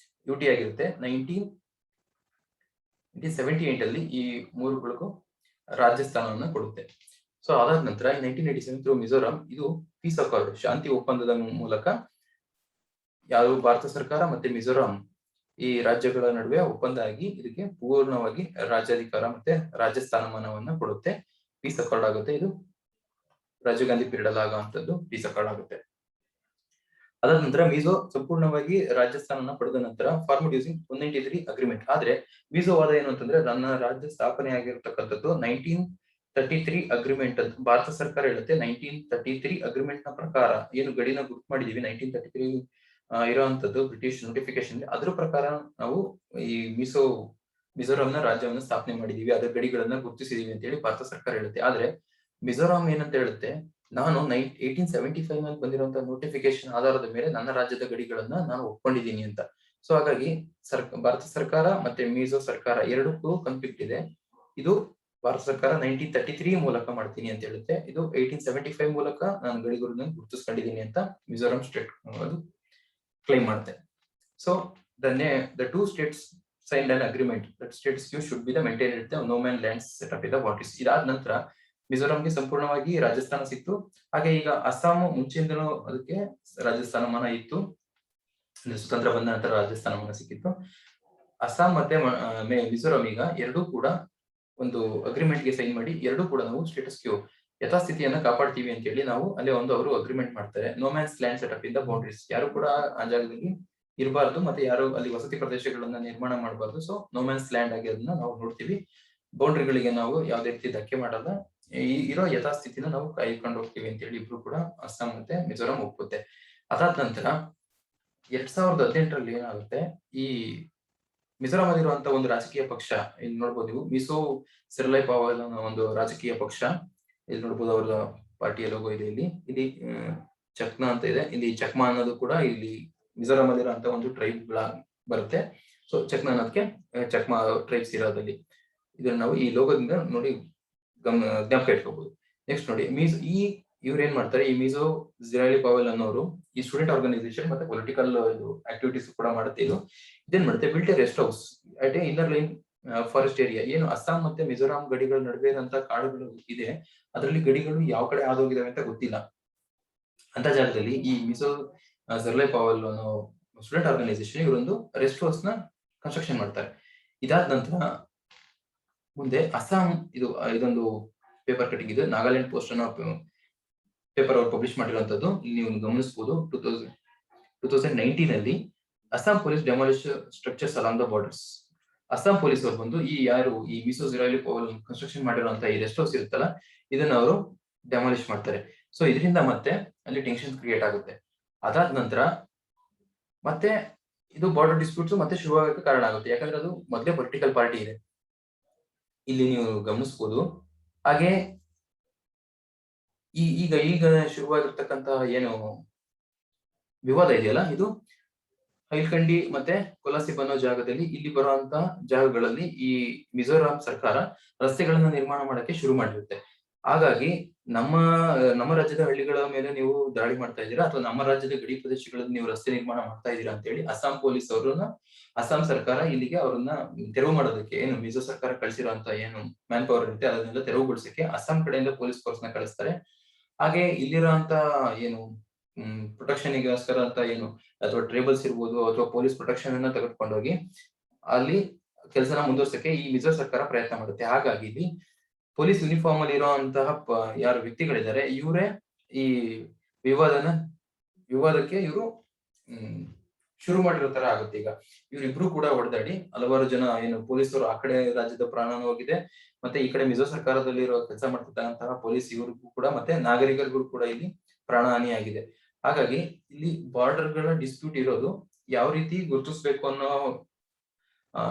UT ಆಗಿರುತ್ತೆ 1978 ಅಲ್ಲಿ ಈ ಮೂರುಗಳಿಗೂ ರಾಜಸ್ಥಾನವನ್ನ ಕೊಡುತ್ತೆ. ಸೊ ಅದಾದ ನಂತರ 1987 ಥ್ರೂ ಮಿಜೋರಾಂ ಇದು ಪೀಸ್ ಅಕಾರ್ಡ್ ಶಾಂತಿ ಒಪ್ಪಂದದ ಮೂಲಕ ಯಾವ ಭಾರತ ಸರ್ಕಾರ ಮತ್ತೆ ಮಿಜೋರಾಂ ಈ ರಾಜ್ಯಗಳ ನಡುವೆ ಒಪ್ಪಂದ ಆಗಿ ಇದಕ್ಕೆ ಪೂರ್ಣವಾಗಿ ರಾಜ್ಯಾಧಿಕಾರ ಮತ್ತೆ ರಾಜ್ಯ ಸ್ಥಾನಮಾನವನ್ನ ಕೊಡುತ್ತೆ. ಪೀಸ್ ಅಕಾರ್ಡ್ ಆಗುತ್ತೆ. ಇದು ರಾಜೀವ್ ಗಾಂಧಿ ಪೀರಿಯಡ್ ಅಲ್ಲಿ ಆಗುವಂತದ್ದು ಪೀಸ್ ಅಕಾರ್ಡ್ ಆಗುತ್ತೆ. ಅದಾದ ನಂತರ ಮಿಜೋ ಸಂಪೂರ್ಣವಾಗಿ ರಾಜಸ್ಥಾನನ ಪಡೆದ ನಂತರ ಫಾರ್ಮಡ್ ಯೂಸಿಂಗ್ 193 ಅಗ್ರಿಮೆಂಟ್. ಆದ್ರೆ ಮಿಜೋ ವಾದ ಏನು ಅಂತಂದ್ರೆ ನನ್ನ ರಾಜ್ಯ ಸ್ಥಾಪನೆ ಆಗಿರತಕ್ಕಂಥದ್ದು 1933 ಅಗ್ರಿಮೆಂಟ್ ಅಂತ ಭಾರತ ಸರ್ಕಾರ ಹೇಳುತ್ತೆ. 1933 ಅಗ್ರಿಮೆಂಟ್ ನ ಪ್ರಕಾರ ಏನು ಗಡಿನ ಗುರುತು ಮಾಡಿದೀವಿ 1933 ಇರುವಂತದ್ದು ಬ್ರಿಟಿಷ್ ನೋಟಿಫಿಕೇಶನ್, ಅದ್ರ ಪ್ರಕಾರ ನಾವು ಈ ಮಿಜೋರಾಂನ ರಾಜ್ಯವನ್ನ ಸ್ಥಾಪನೆ ಮಾಡಿದೀವಿ, ಅದರ ಗಡಿಗಳನ್ನ ಗುರುತಿಸಿದೀವಿ ಅಂತ ಹೇಳಿ ಭಾರತ ಸರ್ಕಾರ ಹೇಳುತ್ತೆ. ಆದ್ರೆ ಮಿಜೋರಾಂ ಏನಂತ ಹೇಳುತ್ತೆ, ನಾನು 1875 ನಲ್ಲಿ ಬಂದಿರುವಂತಹ ನೋಟಿಫಿಕೇಶನ್ ಆಧಾರದ ಮೇಲೆ ನನ್ನ ರಾಜ್ಯದ ಗಡಿಗಳನ್ನ ನಾನು ಒಪ್ಕೊಂಡಿದ್ದೀನಿ ಅಂತ. ಸೊ ಹಾಗಾಗಿ ಭಾರತ ಸರ್ಕಾರ ಮತ್ತೆ ಮಿಜೋ ಸರ್ಕಾರ ಎರಡಕ್ಕೂ ಕಾನ್ಫ್ಲಿಕ್ಟ್ ಇದೆ. ಇದು ಭಾರತ ಸರ್ಕಾರ 1933 ಮೂಲಕ ಮಾಡ್ತೀನಿ ಅಂತ ಹೇಳುತ್ತೆ. ಇದು 1875 ಮೂಲಕ ನಾನು ಗಡಿಗುರುನ ಗುರುತಿಸ್ಕೊಂಡಿದ್ದೀನಿ ಅಂತ ಮಿಜೋರಾಂ ಸ್ಟೇಟ್ ಅದು ಕ್ಲೈಮ್ ಮಾಡುತ್ತೆ. So the two states signed an agreement that status quo should be the maintained at the no man lands set up in the borders. ಇದಾದ ನಂತರ ಮಿಜೋರಾಂಗೆ ಸಂಪೂರ್ಣವಾಗಿ ರಾಜಸ್ಥಾನ ಸಿಕ್ತು. ಹಾಗೆ ಈಗ ಅಸ್ಸಾಂ ಮುಂಚೆಯಿಂದಲೂ ಅದಕ್ಕೆ ರಾಜಸ್ಥಾನ ಮಾನ ಇತ್ತು. ಸ್ವತಂತ್ರ ಬಂದ ನಂತರ ರಾಜಸ್ಥಾನ ಮಾನ ಸಿಕ್ಕಿತ್ತು. ಅಸ್ಸಾಂ ಮತ್ತೆ ಮಿಜೋರಾಂ ಈಗ ಎರಡೂ ಕೂಡ ಒಂದು ಅಗ್ರಿಮೆಂಟ್ ಗೆ ಸೈನ್ ಮಾಡಿ ಎರಡೂ ಕೂಡ ನಾವು ಸ್ಟೇಟಸ್ ಕ್ಯೂ ಯಥಾಸ್ಥಿತಿಯನ್ನ ಕಾಪಾಡ್ತೀವಿ ಅಂತ ಹೇಳಿ ನಾವು ಅಲ್ಲೇ ಅವರು ಅಗ್ರಿಮೆಂಟ್ ಮಾಡ್ತಾರೆ. No man's land set up in the boundaries. ಯಾರು ಕೂಡ ಆ ಜಾಗದಲ್ಲಿ ಇರಬಾರ್ದು ಮತ್ತೆ ಯಾರು ಅಲ್ಲಿ ವಸತಿ ಪ್ರದೇಶಗಳನ್ನ ನಿರ್ಮಾಣ ಮಾಡಬಾರ್ದು. ಸೊ ನೋ ಮ್ಯಾನ್ಸ್ ಲ್ಯಾಂಡ್ ಆಗಿ ಅದನ್ನ ನಾವು ನೋಡ್ತೀವಿ. ಬೌಂಡ್ರಿಗಳಿಗೆ ನಾವು ಯಾವುದೇ ರೀತಿ ಧಕ್ಕೆ ಮಾಡಲ್ಲ. ಇರೋ ಯಥಾಸ್ಥಿತಿನ ನಾವು ಕಾಯ್ಕೊಂಡು ಹೋಗ್ತೀವಿ ಅಂತ ಹೇಳಿ ಇಬ್ರು ಕೂಡ ಅಸ್ಸಾಂ ಮತ್ತೆ ಮಿಜೋರಾಂ ಒಪ್ಪುತ್ತೆ. ಅದಾದ ನಂತರ 2018ರಲ್ಲಿ ಏನಾಗುತ್ತೆ, ಈ ಮಿಜೋರಾಂ ಅಲ್ಲಿರುವಂತ ಒಂದು ರಾಜಕೀಯ ಪಕ್ಷ, ಇಲ್ಲಿ ನೋಡ್ಬೋದು ನೀವು ಮಿಸೋ ಸಿರ್ಲೈ ಪಾವಲ್ ಅನ್ನೋ ಒಂದು ರಾಜಕೀಯ ಪಕ್ಷ, ಇಲ್ಲಿ ನೋಡ್ಬೋದು ಅವರ ಪಾರ್ಟಿಯ ಲೋಗೋ ಇದೆ. ಇಲ್ಲಿ ಚಕ್ಮಾ ಅಂತ ಇದೆ. ಇಲ್ಲಿ ಚಕ್ಮಾ ಅನ್ನೋದು ಕೂಡ ಇಲ್ಲಿ ಮಿಜೋರಾಂ ಅಲ್ಲಿರುವಂತ ಒಂದು ಟ್ರೈಬ್ ಬರುತ್ತೆ. ಸೊ ಚಕ್ಮಾ ಅನ್ನೋದಕ್ಕೆ ಚಕ್ಮಾ ಟ್ರೈಬ್ಸ್ ಇರೋದಲ್ಲಿ ಇದನ್ನ ನಾವು ಈ ಲೋಗೋದಿಂದ ನೋಡಿ ಜ್ಞಾಪಕ ಇಟ್ಕೋಬಹುದು. ನೆಕ್ಸ್ಟ್ ನೋಡಿ ಇವ್ರು ಏನ್ ಮಾಡ್ತಾರೆ, ಈ ಮಿಜೋ ಸಿರ್ಲೈ ಪಾವಲ್ ಅನ್ನೋರು ಈ ಸ್ಟೂಡೆಂಟ್ ಆರ್ಗನೈಸೇಷನ್ ಮತ್ತೆ ಪೊಲಿಟಿಕಲ್ ಆಕ್ಟಿವಿಟೀಸ್ ಕೂಡ ಮಾಡುತ್ತೆ. ಇದೇನ್ ಮಾಡುತ್ತೆ, built A rest house at A inner line forest area. ಏನು ಅಸ್ಸಾಂ ಮತ್ತೆ ಮಿಜೋರಾಂ ಗಡಿಗಳ ನಡುವೆ ಇರುವಂತ ಕಾಡುಗಳು ಇದೆ, ಅದರಲ್ಲಿ ಗಡಿಗಳು ಯಾವ ಕಡೆ ಆದೋಗಿದಾವೆ ಅಂತ ಗೊತ್ತಿಲ್ಲ. ಅಂತ ಜಾಗದಲ್ಲಿ ಈ ಮಿಜೋ ಸಿರ್ಲೈ ಪಾವಲ್ ಅನ್ನೋ ಸ್ಟೂಡೆಂಟ್ ಆರ್ಗನೈಸೇಷನ್ ಇವರೊಂದು ರೆಸ್ಟ್ ಹೌಸ್ ನ ಕನ್ಸ್ಟ್ರಕ್ಷನ್ ಮಾಡ್ತಾರೆ. ಇದಾದ ನಂತರ ಮುಂದೆ ಅಸ್ಸಾಂ ಇದೊಂದು ಪೇಪರ್ ಕಟಿಂಗ್ ಇದೆ, ನಾಗಾಲ್ಯಾಂಡ್ ಪೋಸ್ಟ್ ಅನ್ನೋ ಪೇಪರ್ ಅವರು ಪಬ್ಲಿಷ್ ಮಾಡಿರುವಂತದ್ದು. ಇಲ್ಲಿ ನೀವು ಗಮನಿಸಬಹುದು 2019 ಅಲ್ಲಿ Assam police demolish structures along the borders. Assam police ಅವರು ಬಂದು ಈ ಮಿಸೋ ಸಿರ್ಲೈ ಪಾವಲ್ ಕನ್ಸ್ಟ್ರಕ್ಷನ್ ಮಾಡಿರುವಂತ ಈ ರೆಸ್ಟ್ ಹೌಸ್ ಇರುತ್ತಲ್ಲ, ಇದನ್ನ ಅವರು ಡೆಮಾಲಿಶ್ ಮಾಡ್ತಾರೆ. ಸೊ ಇದರಿಂದ ಮತ್ತೆ ಅಲ್ಲಿ ಟೆನ್ಷನ್ ಕ್ರಿಯೇಟ್ ಆಗುತ್ತೆ. ಅದಾದ ನಂತರ ಮತ್ತೆ ಇದು ಬಾರ್ಡರ್ ಡಿಸ್ಪ್ಯೂಟ್ಸ್ ಮತ್ತೆ ಶುರುವಾಗಕ್ಕೆ ಕಾರಣ ಆಗುತ್ತೆ. ಯಾಕಂದ್ರೆ ಅದು ಮೊದಲೇ ಪೊಲಿಟಿಕಲ್ ಪಾರ್ಟಿ ಇದೆ, ಇಲ್ಲಿ ನೀವು ಗಮನಿಸಬಹುದು. ಹಾಗೆ ಈಗ ಶುರುವಾಗಿರ್ತಕ್ಕಂತ ಏನು ವಿವಾದ ಇದೆಯಲ್ಲ, ಇದು ಹೈಲ್ಕಂಡಿ ಮತ್ತೆ ಕೊಲಾಸಿಬ್ ಅನ್ನೋ ಜಾಗದಲ್ಲಿ ಇಲ್ಲಿ ಬರುವಂತ ಜಾಗಗಳಲ್ಲಿ ಈ ಮಿಜೋರಾಂ ಸರ್ಕಾರ ರಸ್ತೆಗಳನ್ನ ನಿರ್ಮಾಣ ಮಾಡಕ್ಕೆ ಶುರು ಮಾಡಿರುತ್ತೆ. ಹಾಗಾಗಿ ನಮ್ಮ ರಾಜ್ಯದ ಹಳ್ಳಿಗಳ ಮೇಲೆ ನೀವು ದಾಳಿ ಮಾಡ್ತಾ ಇದ್ದೀರಾ ಅಥವಾ ನಮ್ಮ ರಾಜ್ಯದ ಗಡಿ ಪ್ರದೇಶಗಳಲ್ಲಿ ನೀವು ರಸ್ತೆ ನಿರ್ಮಾಣ ಮಾಡ್ತಾ ಇದ್ದೀರಾ ಅಂತ ಹೇಳಿ ಅಸ್ಸಾಂ ಪೊಲೀಸ್ ಅವರನ್ನ ಅಸ್ಸಾಂ ಸರ್ಕಾರ ಇಲ್ಲಿಗೆ ಅವ್ರನ್ನ ತೆರವು ಮಾಡೋದಕ್ಕೆ, ಏನು ಮಿಜೋ ಸರ್ಕಾರ ಕಳಿಸಿರುವಂತ ಏನು ಮ್ಯಾನ್ ಪವರ್ ಇರುತ್ತೆ ಅದನ್ನೆಲ್ಲ ತೆರವುಗೊಳಿಸಕ್ಕೆ ಅಸ್ಸಾಂ ಕಡೆಯಿಂದ ಪೊಲೀಸ್ ಫೋರ್ಸ್ ನ ಕಳಿಸ್ತಾರೆ. ಹಾಗೆ ಇಲ್ಲಿರುವಂತ ಏನು ಪ್ರೊಟೆಕ್ಷನ್ಗೋಸ್ಕರ ಅಂತ ಏನು ಅಥವಾ ಟ್ರೇಬಲ್ಸ್ ಇರ್ಬೋದು ಅಥವಾ ಪೊಲೀಸ್ ಪ್ರೊಟೆಕ್ಷನ್ ಅನ್ನ ತೆಗೆದುಕೊಂಡೋಗಿ ಅಲ್ಲಿ ಕೆಲಸನ ಮುಂದುವರ್ಸಕ್ಕೆ ಈ ಮಿಜೋ ಸರ್ಕಾರ ಪ್ರಯತ್ನ ಮಾಡುತ್ತೆ. ಹಾಗಾಗಿ ಇಲ್ಲಿ ಪೊಲೀಸ್ ಯೂನಿಫಾರ್ಮ್ ಅಲ್ಲಿ ಇರುವಂತಹ ಯಾರು ವ್ಯಕ್ತಿಗಳಿದ್ದಾರೆ ಇವರೇ ಈ ವಿವಾದಕ್ಕೆ ಇವರು ಶುರು ಮಾಡಿರೋ ತರ ಆಗುತ್ತೆ. ಈಗ ಇವರಿಬ್ರು ಕೂಡ ಹೊಡೆದಾಡಿ ಹಲವಾರು ಜನ ಏನು ಪೊಲೀಸರು ಆ ಕಡೆ ರಾಜ್ಯದ ಪ್ರಾಣನೂ ಹೋಗಿದೆ, ಮತ್ತೆ ಈ ಕಡೆ ಮಿಜೋ ಸರ್ಕಾರದಲ್ಲಿರೋ ಕೆಲಸ ಮಾಡ್ತಿದ್ದಂತಹ ಪೊಲೀಸ್ ಇವ್ರಿಗೂ ಕೂಡ ಮತ್ತೆ ನಾಗರಿಕರಿಗೂ ಕೂಡ ಇಲ್ಲಿ ಪ್ರಾಣಹಾನಿಯಾಗಿದೆ. ಹಾಗಾಗಿ ಇಲ್ಲಿ ಬಾರ್ಡರ್ ಗಳ ಡಿಸ್ಪ್ಯೂಟ್ ಇರೋದು ಯಾವ ರೀತಿ ಗುರುತಿಸ್ಬೇಕು ಅನ್ನೋ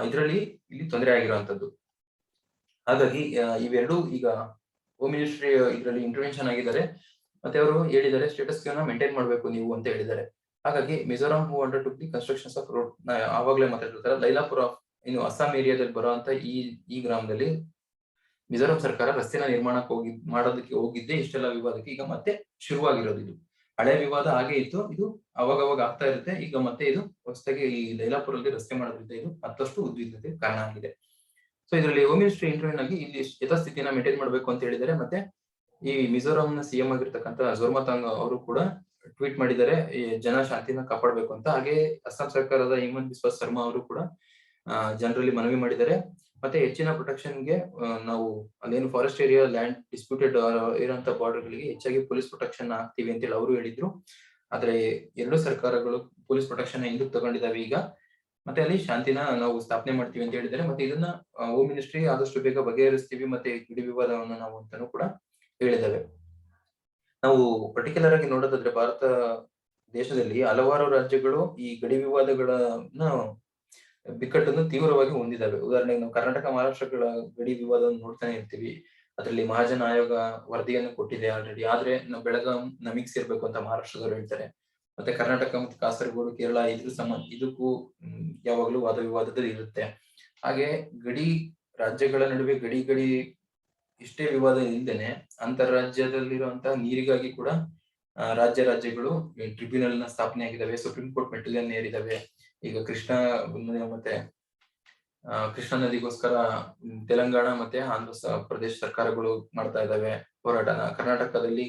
ಇದರಲ್ಲಿ ಇಲ್ಲಿ ತೊಂದರೆ ಆಗಿರುವಂತದ್ದು. ಹಾಗಾಗಿ ಇವೆರಡು ಈಗ ಹೋಮ್ ಮಿನಿಸ್ಟ್ರಿ ಇದರಲ್ಲಿ ಇಂಟರ್ವೆನ್ಷನ್ ಆಗಿದ್ದಾರೆ. ಮತ್ತೆ ಅವರು ಹೇಳಿದ್ದಾರೆ ಸ್ಟೇಟಸ್ ಕ್ಯೂನ ಮೇಂಟೈನ್ ಮಾಡ್ಬೇಕು ನೀವು ಅಂತ ಹೇಳಿದ್ದಾರೆ. ಹಾಗಾಗಿ ಮಿಜೋರಾಂ ಹೂ ಅಂಡರ್ಟುಕ್ ದಿ ಕನ್ಸ್ಟ್ರಕ್ಷನ್ಸ್ ಆಫ್ ರೋಡ್, ಆವಾಗಲೇ ಮಾತಾಡಿರ್ತಾರೆ ಲೈಲಾಪುರ ಇನ್ನು ಅಸ್ಸಾಂ ಏರಿಯಾದಲ್ಲಿ ಬರುವಂತ ಈ ಗ್ರಾಮದಲ್ಲಿ ಮಿಜೋರಾಂ ಸರ್ಕಾರ ರಸ್ತೆನ ಮಾಡೋದಕ್ಕೆ ಹೋಗಿದ್ದೆ ಇಷ್ಟೆಲ್ಲ ವಿವಾದಕ್ಕೆ ಈಗ ಮತ್ತೆ ಶುರುವಾಗಿರೋದು. ಇದು ಹಳೆ ವಿವಾದ ಹಾಗೆ ಇತ್ತು, ಇದು ಅವಾಗ ಆಗ್ತಾ ಇರುತ್ತೆ. ಈಗ ಮತ್ತೆ ಇದು ಹೊಸದಾಗಿ ಈ ಲೈಲಾಪುರಲ್ಲಿ ರಸ್ತೆ ಮಾಡೋದ್ರಿಂದ ಇದು ಮತ್ತಷ್ಟು ಉದ್ವಿಗ್ನತೆ ಕಾರಣ ಆಗಿದೆ. ಸೊ ಇದರಲ್ಲಿ ಹೋಮ್ ಮಿನಿಸ್ಟ್ರಿ ಇಂಟರ್ವ್ಯೂನ್ ಆಗಿ ಇಲ್ಲಿ ಯಥಾಸ್ಥಿತಿನ ಮೇಂಟೈನ್ ಮಾಡ್ಬೇಕು ಅಂತ ಹೇಳಿದ್ದಾರೆ. ಮತ್ತೆ ಈ ಮಿಜೋರಾಂನ ಸಿಎಂ ಆಗಿರ್ತಕ್ಕಂಥ ಝೋರ್ಮತಾಂಗ್ ಅವರು ಕೂಡ ಟ್ವೀಟ್ ಮಾಡಿದ್ದಾರೆ ಈ ಜನ ಶಾಂತಿನ ಕಾಪಾಡಬೇಕು ಅಂತ. ಹಾಗೆ ಅಸ್ಸಾಂ ಸರ್ಕಾರದ ಹಿಮಂತ ಬಿಸ್ವಾ ಶರ್ಮಾ ಅವರು ಕೂಡ ಜನರಲ್ಲಿ ಮನವಿ ಮಾಡಿದ್ದಾರೆ. ಮತ್ತೆ ಹೆಚ್ಚಿನ ಪ್ರೊಟೆಕ್ಷನ್ಗೆ ನಾವು ಅಲ್ಲೇನು ಫಾರೆಸ್ಟ್ ಏರಿಯಾ ಲ್ಯಾಂಡ್ ಡಿಸ್ಪ್ಯೂಟೆಡ್ ಇರುವಂತ ಬಾರ್ಡರ್ ಗಳಿಗೆ ಹೆಚ್ಚಾಗಿ ಪೊಲೀಸ್ ಪ್ರೊಟೆಕ್ಷನ್ ಹಾಕ್ತಿವಿ ಅಂತೇಳಿ ಅವರು ಹೇಳಿದ್ರು. ಆದ್ರೆ ಎರಡು ಸರ್ಕಾರಗಳು ಪೊಲೀಸ್ ಪ್ರೊಟೆಕ್ಷನ್ ಹಿಂದಕ್ಕೆ ತಗೊಂಡಿದ್ದಾವೆ ಈಗ, ಮತ್ತೆ ಅಲ್ಲಿ ಶಾಂತಿನ ನಾವು ಸ್ಥಾಪನೆ ಮಾಡ್ತೀವಿ ಅಂತ ಹೇಳಿದ್ದಾರೆ. ಮತ್ತೆ ಇದನ್ನ ಹೋಮ್ ಮಿನಿಸ್ಟ್ರಿ ಆದಷ್ಟು ಬೇಗ ಬಗೆಹರಿಸ್ತೀವಿ ಮತ್ತೆ ಗಡಿ ವಿವಾದವನ್ನು ನಾವು ಅಂತಾನೂ ಕೂಡ ಹೇಳಿದ್ದಾವೆ. ನಾವು ಪರ್ಟಿಕ್ಯುಲರ್ ಆಗಿ ನೋಡೋದಾದ್ರೆ ಭಾರತ ದೇಶದಲ್ಲಿ ಹಲವಾರು ರಾಜ್ಯಗಳು ಈ ಗಡಿ ವಿವಾದಗಳನ್ನ ಬಿಕ್ಕಟ್ಟನ್ನು ತೀವ್ರವಾಗಿ ಹೊಂದಿದ್ದಾವೆ. ಉದಾಹರಣೆಗೆ ನಾವು ಕರ್ನಾಟಕ ಮಹಾರಾಷ್ಟ್ರಗಳ ಗಡಿ ವಿವಾದವನ್ನು ನೋಡ್ತಾನೆ ಇರ್ತೀವಿ. ಅದರಲ್ಲಿ ಮಹಾಜನ ಆಯೋಗ ವರದಿಯನ್ನು ಕೊಟ್ಟಿದೆ ಆಲ್ರೆಡಿ. ಆದ್ರೆ ನಾವು ಬೆಳಗಾಂ ನಮಿಗ್ ಸೇರ್ಬೇಕು ಅಂತ ಮಹಾರಾಷ್ಟ್ರದವ್ರು ಹೇಳ್ತಾರೆ. ಮತ್ತೆ ಕರ್ನಾಟಕ ಮತ್ತು ಕಾಸರಗೋಡು, ಕೇರಳ ಇದಕ್ಕೂ ಯಾವಾಗಲೂ ವಾದ ವಿವಾದದಲ್ಲಿ ಇರುತ್ತೆ. ಹಾಗೆ ಗಡಿ ರಾಜ್ಯಗಳ ನಡುವೆ ಗಡಿ ಇಷ್ಟೇ ವಿವಾದ ಇಲ್ಲದೇನೆ ಅಂತರ್ರಾಜ್ಯದಲ್ಲಿರುವಂತಹ ನೀರಿಗಾಗಿ ಕೂಡ ರಾಜ್ಯಗಳು ಟ್ರಿಬ್ಯುನಲ್ ನ ಸ್ಥಾಪನೆ ಆಗಿದ್ದಾವೆ, ಸುಪ್ರೀಂ ಕೋರ್ಟ್ ಮೆಟ್ಟಿಲನ್ನು ಏರಿದಾವೆ. ಈಗ ಮತ್ತೆ ಕೃಷ್ಣಾ ನದಿಗೋಸ್ಕರ ತೆಲಂಗಾಣ ಮತ್ತೆ ಆಂಧ್ರ ಪ್ರದೇಶ ಸರ್ಕಾರಗಳು ಮಾಡ್ತಾ ಇದ್ದಾವೆ ಹೋರಾಟನ. ಕರ್ನಾಟಕದಲ್ಲಿ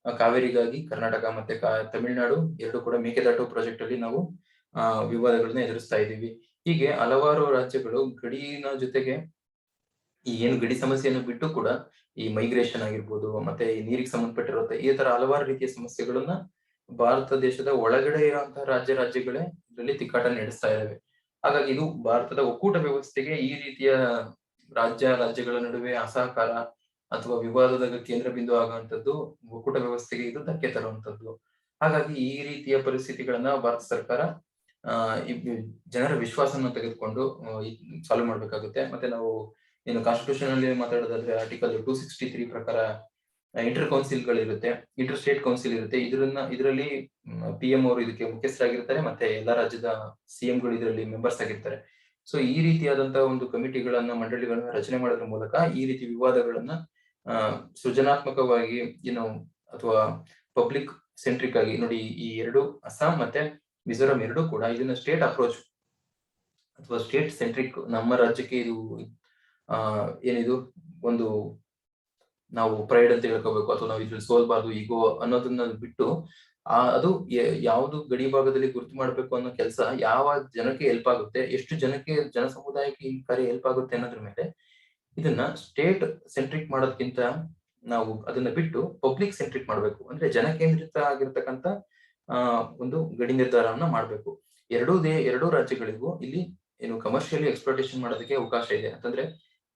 ಕಾವೇರಿಗಾಗಿ ಕರ್ನಾಟಕ ಮತ್ತೆ ತಮಿಳುನಾಡು ಎರಡು ಕೂಡ ಮೇಕೆದಾಟು ಪ್ರಾಜೆಕ್ಟ್ ಅಲ್ಲಿ ನಾವು ವಿವಾದಗಳನ್ನ ಎದುರಿಸ್ತಾ ಇದ್ದೀವಿ. ಹೀಗೆ ಹಲವಾರು ರಾಜ್ಯಗಳು ಗಡಿನ ಜೊತೆಗೆ ಈ ಏನು ಗಡಿ ಸಮಸ್ಯೆಯನ್ನು ಬಿಟ್ಟು ಕೂಡ ಈ ಮೈಗ್ರೇಷನ್ ಆಗಿರ್ಬೋದು, ಮತ್ತೆ ಈ ನೀರಿಗೆ ಸಂಬಂಧಪಟ್ಟಿರುತ್ತೆ, ಈ ತರ ಹಲವಾರು ರೀತಿಯ ಸಮಸ್ಯೆಗಳನ್ನ ಭಾರತ ದೇಶದ ಒಳಗಡೆ ಇರುವಂತಹ ರಾಜ್ಯಗಳೇ ಇದರಲ್ಲಿ ತಿಕ್ಕಾಟ ನಡೆಸ್ತಾ ಇದ್ದಾವೆ. ಹಾಗಾಗಿ ಇದು ಭಾರತದ ಒಕ್ಕೂಟ ವ್ಯವಸ್ಥೆಗೆ ಈ ರೀತಿಯ ರಾಜ್ಯಗಳ ನಡುವೆ ಅಸಹಕಾರ ಅಥವಾ ವಿವಾದದ ಕೇಂದ್ರ ಬಿಂದು ಆಗುವಂತದ್ದು ಒಕ್ಕೂಟ ವ್ಯವಸ್ಥೆಗೆ ಇದು ಧಕ್ಕೆ ತರುವಂತದ್ದು. ಹಾಗಾಗಿ ಈ ರೀತಿಯ ಪರಿಸ್ಥಿತಿಗಳನ್ನ ಭಾರತ ಸರ್ಕಾರ ಜನರ ವಿಶ್ವಾಸನ ತೆಗೆದುಕೊಂಡು ಸಾಲ್ವ್ ಮಾಡ್ಬೇಕಾಗುತ್ತೆ. ಮತ್ತೆ ನಾವು ಏನು ಕಾನ್ಸ್ಟಿಟ್ಯೂಷನ್ ಅಲ್ಲಿ ಮಾತಾಡೋದಾದ್ರೆ ಆರ್ಟಿಕಲ್ 263 ಪ್ರಕಾರ ಇಂಟರ್ ಸ್ಟೇಟ್ ಕೌನ್ಸಿಲ್ ಇರುತ್ತೆ. ಇದರಲ್ಲಿ PM ಅವರು ಇದಕ್ಕೆ ಮುಖ್ಯಸ್ಥರಾಗಿರ್ತಾರೆ, ಮತ್ತೆ ಎಲ್ಲಾ ರಾಜ್ಯದ CM ಗಳು ಇದರಲ್ಲಿ ಮೆಂಬರ್ಸ್ ಆಗಿರ್ತಾರೆ. ಸೊ ಈ ರೀತಿಯಾದಂತಹ ಒಂದು ಕಮಿಟಿಗಳನ್ನ, ಮಂಡಳಿಗಳನ್ನ ರಚನೆ ಮಾಡೋದ್ರ ಮೂಲಕ ಈ ರೀತಿ ವಿವಾದಗಳನ್ನ ಸೃಜನಾತ್ಮಕವಾಗಿ ಅಥವಾ ಪಬ್ಲಿಕ್ ಸೆಂಟ್ರಿಕ್ ಆಗಿ ನೋಡಿ, ಈ ಎರಡು ಅಸ್ಸಾಂ ಮತ್ತೆ ಮಿಜೋರಾಂ ಎರಡೂ ಕೂಡ ಇದನ್ನ ಸ್ಟೇಟ್ ಅಪ್ರೋಚ್ ಅಥವಾ ಸ್ಟೇಟ್ ಸೆಂಟ್ರಿಕ್, ನಮ್ಮ ರಾಜ್ಯಕ್ಕೆ ಇದು ಏನಿದು ಒಂದು ನಾವು ಪ್ರೈಡ್ ಅಂತ ಹೇಳ್ಕೋಬೇಕು ಅಥವಾ ನಾವು ಇದ್ರಲ್ಲಿ ಸೋಲ್ಬಾರ್ದು ಈಗೋ ಅನ್ನೋದನ್ನ ಬಿಟ್ಟು ಅದು ಯಾವುದು ಗಡಿ ಭಾಗದಲ್ಲಿ ಗುರುತು ಮಾಡ್ಬೇಕು ಅನ್ನೋ ಕೆಲಸ ಯಾವ ಜನಕ್ಕೆ ಹೆಲ್ಪ್ ಆಗುತ್ತೆ, ಎಷ್ಟು ಜನ ಸಮುದಾಯಕ್ಕೆ ಈ ಕಾರ್ಯ ಹೆಲ್ಪ್ ಆಗುತ್ತೆ ಅನ್ನೋದ್ರ ಮೇಲೆ ಇದನ್ನ ಸ್ಟೇಟ್ ಸೆಂಟ್ರಿಕ್ ಮಾಡೋದಕ್ಕಿಂತ ನಾವು ಅದನ್ನ ಬಿಟ್ಟು ಪಬ್ಲಿಕ್ ಸೆಂಟ್ರಿಕ್ ಮಾಡ್ಬೇಕು. ಅಂದ್ರೆ ಜನಕೇಂದ್ರಿತ ಆಗಿರ್ತಕ್ಕಂಥ ಒಂದು ಗಡಿ ನಿರ್ಧಾರವನ್ನ ಮಾಡ್ಬೇಕು. ಎರಡೂ ರಾಜ್ಯಗಳಿಗೂ ಇಲ್ಲಿ ಏನು ಕಮರ್ಷಿಯಲಿ ಎಕ್ಸ್ಪ್ಲೋಟೇಷನ್ ಮಾಡೋದಕ್ಕೆ ಅವಕಾಶ ಇದೆ. ಅಂತಂದ್ರೆ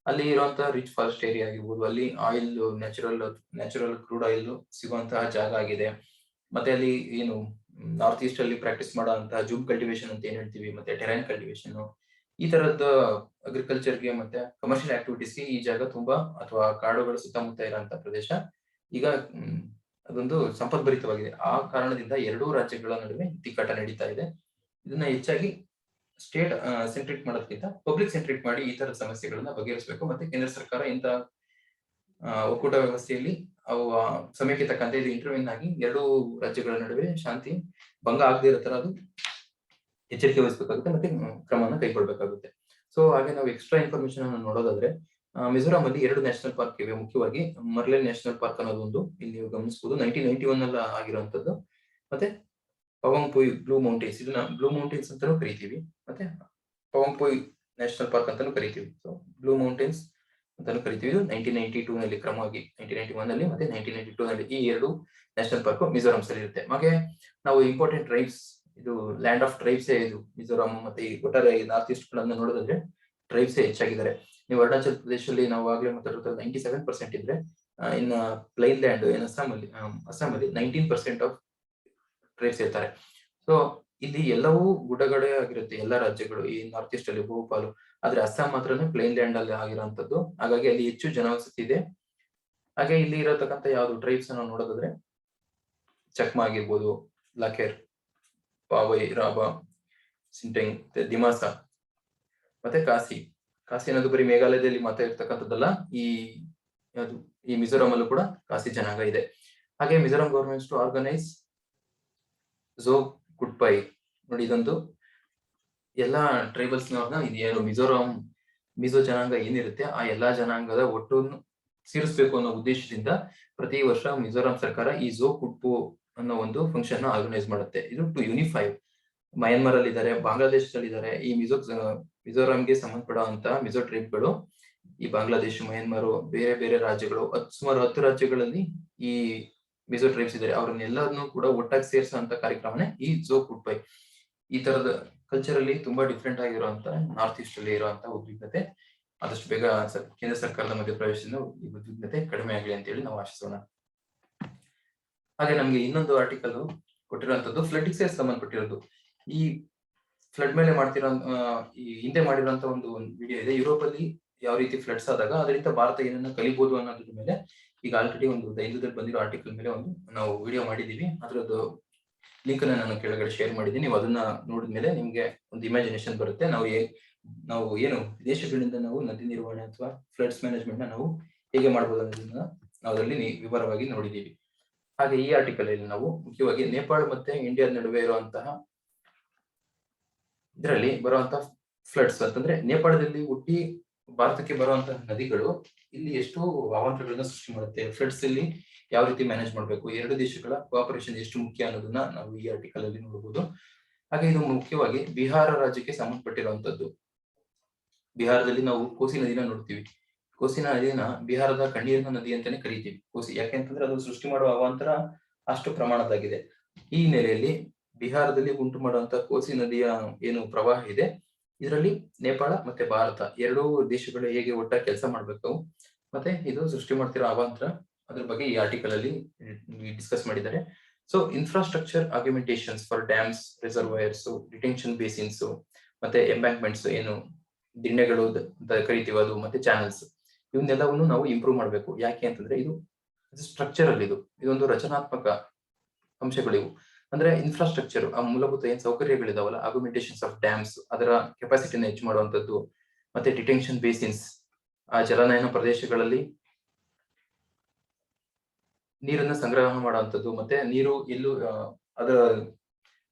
ಅಲ್ಲಿ ಇರುವಂತಹ ರಿಚ್ ಫಾರೆಸ್ಟ್ ಏರಿಯಾ ಆಗಿರ್ಬೋದು, ಅಲ್ಲಿ ಆಯಿಲ್, ನ್ಯಾಚುರಲ್ ಕ್ರೂಡ್ ಆಯಿಲ್ ಸಿಗುವಂತಹ ಜಾಗ ಆಗಿದೆ. ಮತ್ತೆ ಅಲ್ಲಿ ಏನು ನಾರ್ತ್ ಈಸ್ಟ್ ಅಲ್ಲಿ ಪ್ರಾಕ್ಟೀಸ್ ಮಾಡುವಂತಹ ಜೂಮ್ ಕಲ್ಟಿವೇಶನ್ ಅಂತ ಏನ್ ಹೇಳ್ತೀವಿ, ಮತ್ತೆ ಟೆರೈನ್ ಕಲ್ಟಿವೇಶನ್, ಈ ತರದ ಅಗ್ರಿಕಲ್ಚರ್ಗೆ ಮತ್ತೆ ಕಮರ್ಷಿಯಲ್ ಆಕ್ಟಿವಿಟೀಸ್ಗೆ ಈ ಜಾಗ ತುಂಬಾ, ಅಥವಾ ಕಾಡುಗಳ ಸುತ್ತಮುತ್ತ ಇರುವಂತಹ ಪ್ರದೇಶ ಈಗ ಅದೊಂದು ಸಂಪದ್ಭರಿತವಾಗಿದೆ. ಆ ಕಾರಣದಿಂದ ಎರಡೂ ರಾಜ್ಯಗಳ ನಡುವೆ ತಿಕ್ಕಾಟ ನಡೀತಾ ಇದೆ. ಇದನ್ನ ಹೆಚ್ಚಾಗಿ ಸ್ಟೇಟ್ ಸೆಂಟ್ರಿಕ್ ಮಾಡೋದಕ್ಕಿಂತ ಪಬ್ಲಿಕ್ ಸೆಂಟ್ರಿಕ್ ಮಾಡಿ ಈ ತರದ ಸಮಸ್ಯೆಗಳನ್ನ ಬಗೆಹರಿಸಬೇಕು. ಮತ್ತೆ ಕೇಂದ್ರ ಸರ್ಕಾರ ಇಂತ ಒಕ್ಕೂಟ ವ್ಯವಸ್ಥೆಯಲ್ಲಿ ಅವು ಸಮಯಕ್ಕೆ ತಕ್ಕಂತೆ ಇದು ಇಂಟರ್ವ್ಯೂನ್ ಆಗಿ ಎರಡೂ ರಾಜ್ಯಗಳ ನಡುವೆ ಶಾಂತಿ ಭಂಗ ಆಗದೇ ಇರೋ ತರ ಅದು ಎಚ್ಚರಿಕೆ ವಹಿಸಬೇಕಾಗುತ್ತೆ, ಮತ್ತೆ ಕ್ರಮವನ್ನು ಕೈಗೊಳ್ಳಬೇಕಾಗುತ್ತೆ. ಸೊ ಹಾಗೆ ನಾವು ಎಕ್ಸ್ಟ್ರಾ ಇನ್ಫಾರ್ಮೇಶನ್ ಅನ್ನು ನೋಡೋದಾದ್ರೆ, ಮಿಜೋರಾಂ ಅಲ್ಲಿ 2 ನ್ಯಾಷನಲ್ ಪಾರ್ಕ್ ಇವೆ. ಮುಖ್ಯವಾಗಿ ಮರ್ಲೆನ್ ನ್ಯಾಷನಲ್ ಪಾರ್ಕ್ ಅನ್ನೋದು ಒಂದು ಇಲ್ಲಿ ನೀವು ಗಮನಿಸಬಹುದು, 1991 ಅಲ್ಲಿ ಆಗಿರುವಂತದ್ದು. ಮತ್ತೆ ಪವಂಗ್ಪುಯ್ ಬ್ಲೂ ಮೌಂಟೇನ್ಸ್, ಇದನ್ನ ಬ್ಲೂ ಮೌಂಟೇನ್ಸ್ ಅಂತಾನೂ ಕರಿತೀವಿ, ಮತ್ತೆ ಪವಂಗ್ಪುಯ್ ನ್ಯಾಷನಲ್ ಪಾರ್ಕ್ ಅಂತಾನೂ ಕರಿತೀವಿ. ಸೊ ಬ್ಲೂ ಮೌಂಟೇನ್ಸ್ ಅಂತಾನೂ ಕರಿತೀವಿ. ಇದು 1992 ನಲ್ಲಿ ಕ್ರಮವಾಗಿ 1991 ನಲ್ಲಿ ಮತ್ತೆ 1992 ನಲ್ಲಿ ಈ 2 ನ್ಯಾಷನಲ್ ಪಾರ್ಕ್ ಮಿಜೋರಾಂ ಅಲ್ಲಿ ಇರುತ್ತೆ. ಹಾಗೆ ನಾವು ಇಂಪಾರ್ಟೆಂಟ್ ಟ್ರೈಬ್ಸ್, ಇದು ಲ್ಯಾಂಡ್ ಆಫ್ ಟ್ರೈಬ್ಸ್ ಇದು ಮಿಜೋರಾಂ. ಮತ್ತೆ ಈ ಒಟ್ಟಾರೆ ನಾರ್ತ್ ಈಸ್ಟ್ ಗಳನ್ನ ನೋಡೋದಾದ್ರೆ ಟ್ರೈಬ್ಸ್ ಹೆಚ್ಚಾಗಿದ್ದಾರೆ. ನೀವು ಅರುಣಾಚಲ್ ಪ್ರದೇಶದಲ್ಲಿ ನಾವು ಆಗ್ಲೇ ಮಾತಾಡೋದು 97% ಇದ್ರೆ, ಇನ್ನ ಪ್ಲೈನ್ ಲ್ಯಾಂಡ್ ಏನು ಅಸ್ಸಾಂ ಅಲ್ಲಿ 19% ಆಫ್ ಟ್ರೈಬ್ಸ್ ಇರ್ತಾರೆ. ಸೊ ಇಲ್ಲಿ ಎಲ್ಲವೂ ಗುಡ್ಡಗಾಡೇ ಆಗಿರುತ್ತೆ ಎಲ್ಲಾ ರಾಜ್ಯಗಳು, ಈ ನಾರ್ತ್ ಈಸ್ಟ್ ಅಲ್ಲಿ ಬಹುಪಾಲು. ಆದ್ರೆ ಅಸ್ಸಾಂ ಮಾತ್ರನೇ ಪ್ಲೈನ್ ಲ್ಯಾಂಡ್ ಅಲ್ಲಿ ಆಗಿರುವಂತದ್ದು. ಹಾಗಾಗಿ ಅಲ್ಲಿ ಹೆಚ್ಚು ಜನವಸತಿ ಇದೆ. ಹಾಗೆ ಇಲ್ಲಿ ಇರತಕ್ಕಂತ ಯಾವ್ದು ಟ್ರೈಬ್ಸ್ ನಾವು ನೋಡೋದಾದ್ರೆ ಚಕ್ಮಾ ಆಗಿರ್ಬೋದು, ಲಖೇರ್, ಪಾವೈ, ರಾಬಾ, ಸಿಂಟೆಂಗ್, ದಿಮಾಸಾ, ಮತ್ತೆ ಕಾಸಿ ಅನ್ನೋದು ಬರೀ ಮೇಘಾಲಯದಲ್ಲಿ ಮಾತ್ರ ಇರ್ತಕ್ಕಂಥದ್ದಲ್ಲ, ಈ ಮಿಜೋರಾಂ ಅಲ್ಲೂ ಕೂಡ ಕಾಸಿ ಜನಾಂಗ ಇದೆ. ಹಾಗೆ Mizoram government to organise Zo ಕುಟ್ಪೈ, ನೋಡಿ ಇದೊಂದು ಎಲ್ಲಾ ಟ್ರೈಬಲ್ಸ್ ಇದೇನು ಮಿಜೋ ಜನಾಂಗ ಏನಿರುತ್ತೆ ಆ ಎಲ್ಲಾ ಜನಾಂಗದ ಒಟ್ಟನ್ನು ಸೇರಿಸಬೇಕು ಅನ್ನೋ ಉದ್ದೇಶದಿಂದ ಪ್ರತಿ ವರ್ಷ ಮಿಜೋರಾಂ ಸರ್ಕಾರ ಈ ಝೋ ಕುಟ್ಪು ಅನ್ನೋ ಒಂದು ಫಂಕ್ಷನ್ ಆರ್ಗನೈಸ್ ಮಾಡುತ್ತೆ. ಇದು ಟು ಯೂನಿಫೈ. ಮಯನ್ಮಾರ್ ಅಲ್ಲಿ ಇದ್ದಾರೆ, ಬಾಂಗ್ಲಾದೇಶದಲ್ಲಿ ಇದ್ದಾರೆ. ಈ ಮಿಜೋರಾಂಗೆ ಸಂಬಂಧಪಡುವಂತಹ ಮಿಜೋ ಟ್ರೈಬ್ಗಳು ಈ ಬಾಂಗ್ಲಾದೇಶ, ಮಯನ್ಮಾರ್, ಬೇರೆ ಬೇರೆ ರಾಜ್ಯಗಳು, ಸುಮಾರು 10 ರಾಜ್ಯಗಳಲ್ಲಿ ಈ ಮಿಜೋ ಟ್ರೈಬ್ಸ್ ಇದ್ದಾರೆ. ಅವ್ರನ್ನೆಲ್ಲರನ್ನೂ ಕೂಡ ಒಟ್ಟಾಗಿ ಸೇರಿಸುವಂತ ಕಾರ್ಯಕ್ರಮನೇ ಈ ಝೋ ಕುಟ್ಪೈ. ಈ ತರದ ಕಲ್ಚರ್ ಅಲ್ಲಿ ತುಂಬಾ ಡಿಫ್ರೆಂಟ್ ಆಗಿರುವಂತ ನಾರ್ತ್ ಈಸ್ಟ್ ಅಲ್ಲಿ ಇರುವಂತಹ ಉದ್ವಿಗ್ನತೆ ಆದಷ್ಟು ಬೇಗ ಕೇಂದ್ರ ಸರ್ಕಾರದ ಮಧ್ಯಪ್ರವೇಶದಿಂದ ಈ ಉದ್ವಿಗ್ನತೆ ಕಡಿಮೆ ಆಗಲಿ ಅಂತ ಹೇಳಿ ನಾವು ಆಶಿಸೋಣ. ಹಾಗೆ ನಮ್ಗೆ ಇನ್ನೊಂದು ಆರ್ಟಿಕಲ್ ಕೊಟ್ಟಿರುವಂತದ್ದು ಫ್ಲಡ್ಗೆ ಸಂಬಂಧಪಟ್ಟಿರೋದು. ಈ ಫ್ಲಡ್ ಮೇಲೆ ಈ ಹಿಂದೆ ಮಾಡಿರುವಂತ ಒಂದು ವಿಡಿಯೋ ಇದೆ. ಯುರೋಪ್ ಅಲ್ಲಿ ಯಾವ ರೀತಿ ಫ್ಲಡ್ಸ್ ಆದಾಗ ಅದರಿಂದ ಭಾರತ ಏನನ್ನ ಕಲಿಬಹುದು ಅನ್ನೋದ್ರ ಮೇಲೆ ಈಗ ಆಲ್ರೆಡಿ ಒಂದು ದೈನದಲ್ಲಿ ಬಂದಿರೋ ಆರ್ಟಿಕಲ್ ಮೇಲೆ ಒಂದು ನಾವು ವಿಡಿಯೋ ಮಾಡಿದೀವಿ. ಅದರದ್ದು ಲಿಂಕ್ ನಾನು ಕೆಳಗಡೆ ಶೇರ್ ಮಾಡಿದ್ದೀನಿ. ನೀವು ಅದನ್ನ ನೋಡಿದ್ಮೇಲೆ ನಿಮ್ಗೆ ಒಂದು ಇಮ್ಯಾಜಿನೇಷನ್ ಬರುತ್ತೆ. ನಾವು ಏನು ವಿದೇಶಗಳಿಂದ ನಾವು ನದಿ ನಿರ್ವಹಣೆ ಅಥವಾ ಫ್ಲಡ್ಸ್ ಮ್ಯಾನೇಜ್ಮೆಂಟ್ ನಾವು ಹೇಗೆ ಮಾಡಬಹುದು ಅನ್ನೋದನ್ನ ನಾವು ಅದರಲ್ಲಿ ವಿವರವಾಗಿ ನೋಡಿದ್ದೀವಿ. ಹಾಗೆ ಈ ಆರ್ಟಿಕಲ್ ಅಲ್ಲಿ ನಾವು ಮುಖ್ಯವಾಗಿ ನೇಪಾಳ ಮತ್ತೆ ಇಂಡಿಯಾ ನಡುವೆ ಇರುವಂತಹ ಇದರಲ್ಲಿ ಬರುವಂತಹ ಫ್ಲಡ್ಸ್ ಅಂತಂದ್ರೆ ನೇಪಾಳದಲ್ಲಿ ಹುಟ್ಟಿ ಭಾರತಕ್ಕೆ ಬರುವಂತಹ ನದಿಗಳು ಇಲ್ಲಿ ಎಷ್ಟು ಅವಾಂತರಗಳನ್ನ ಸೃಷ್ಟಿ ಮಾಡುತ್ತೆ, ಫ್ಲಡ್ಸ್ ಇಲ್ಲಿ ಯಾವ ರೀತಿ ಮ್ಯಾನೇಜ್ ಮಾಡಬೇಕು, ಎರಡು ದೇಶಗಳ ಕೋಆಪರೇಷನ್ ಎಷ್ಟು ಮುಖ್ಯ ಅನ್ನೋದನ್ನ ನಾವು ಈ ಆರ್ಟಿಕಲ್ ಅಲ್ಲಿ ನೋಡಬಹುದು. ಹಾಗೆ ಇದು ಮುಖ್ಯವಾಗಿ ಬಿಹಾರ ರಾಜ್ಯಕ್ಕೆ ಸಂಬಂಧಪಟ್ಟಿರುವಂತದ್ದು. ಬಿಹಾರದಲ್ಲಿ ನಾವು ಕೋಸಿ ನದಿನ ನೋಡ್ತೀವಿ. ಕೋಸಿ ನದಿನ ಬಿಹಾರದ ಕಣ್ಣೀರಿನ ನದಿ ಅಂತಾನೆ ಕರಿತೀವಿ ಕೋಸಿ, ಯಾಕೆಂತಂದ್ರೆ ಅದು ಸೃಷ್ಟಿ ಮಾಡುವ ಅವಾಂತರ ಅಷ್ಟು ಪ್ರಮಾಣದಾಗಿದೆ. ಈ ಹಿನ್ನೆಲೆಯಲ್ಲಿ ಬಿಹಾರದಲ್ಲಿ ಉಂಟು ಮಾಡುವಂತಹ ಕೋಸಿ ನದಿಯ ಏನು ಪ್ರವಾಹ ಇದೆ, ಇದರಲ್ಲಿ ನೇಪಾಳ ಮತ್ತೆ ಭಾರತ ಎರಡೂ ದೇಶಗಳು ಹೇಗೆ ಒಟ್ಟಾಗಿ ಕೆಲಸ ಮಾಡ್ಬೇಕು ಮತ್ತೆ ಇದು ಸೃಷ್ಟಿ ಮಾಡ್ತಿರೋ ಅವಾಂತರ ಅದ್ರ ಬಗ್ಗೆ ಈ ಆರ್ಟಿಕಲ್ ಅಲ್ಲಿ ಡಿಸ್ಕಸ್ ಮಾಡಿದ್ದಾರೆ. So infrastructure argumentations for dams, reservoirs, detention basins ಮತ್ತೆ ಎಂಬ್ಯಾಂಕ್ಮೆಂಟ್ಸ್ ಏನು ದಿಣ್ಣೆಗಳು ಅಂತ ಕರಿತೀವಿ ಅದು, ಮತ್ತೆ ಚಾನಲ್ಸ್, ಇವನ್ನೆಲ್ಲವನ್ನು ನಾವು ಇಂಪ್ರೂವ್ ಮಾಡ್ಬೇಕು. ಯಾಕೆ ಅಂತಂದ್ರೆ ಇದು ಸ್ಟ್ರಕ್ಚರಲ್, ಇದೊಂದು ರಚನಾತ್ಮಕ ಅಂಶಗಳಿವು. ಅಂದ್ರೆ ಇನ್ಫ್ರಾಸ್ಟ್ರಕ್ಚರ್, ಆ ಮೂಲಭೂತ ಏನ್ ಸೌಕರ್ಯಗಳಿದಾವಲ್ಲ, ಆರ್ಗ್ಯುಮೆಂಟೇಶನ್ಸ್ ಆಫ್ ಡ್ಯಾಮ್ಸ್ ಅದರ ಕೆಪಾಸಿಟಿನ ಹೆಚ್ಚು ಮಾಡುವಂತದ್ದು, ಮತ್ತೆ ಡಿಟೆನ್ಷನ್ ಬೇಸಿನ್ಸ್ ಆ ಜಲನಯನ ಪ್ರದೇಶಗಳಲ್ಲಿ ನೀರನ್ನ ಸಂಗ್ರಹ ಮಾಡುವಂತದ್ದು, ಮತ್ತೆ ನೀರು ಎಲ್ಲೂ ಅದರ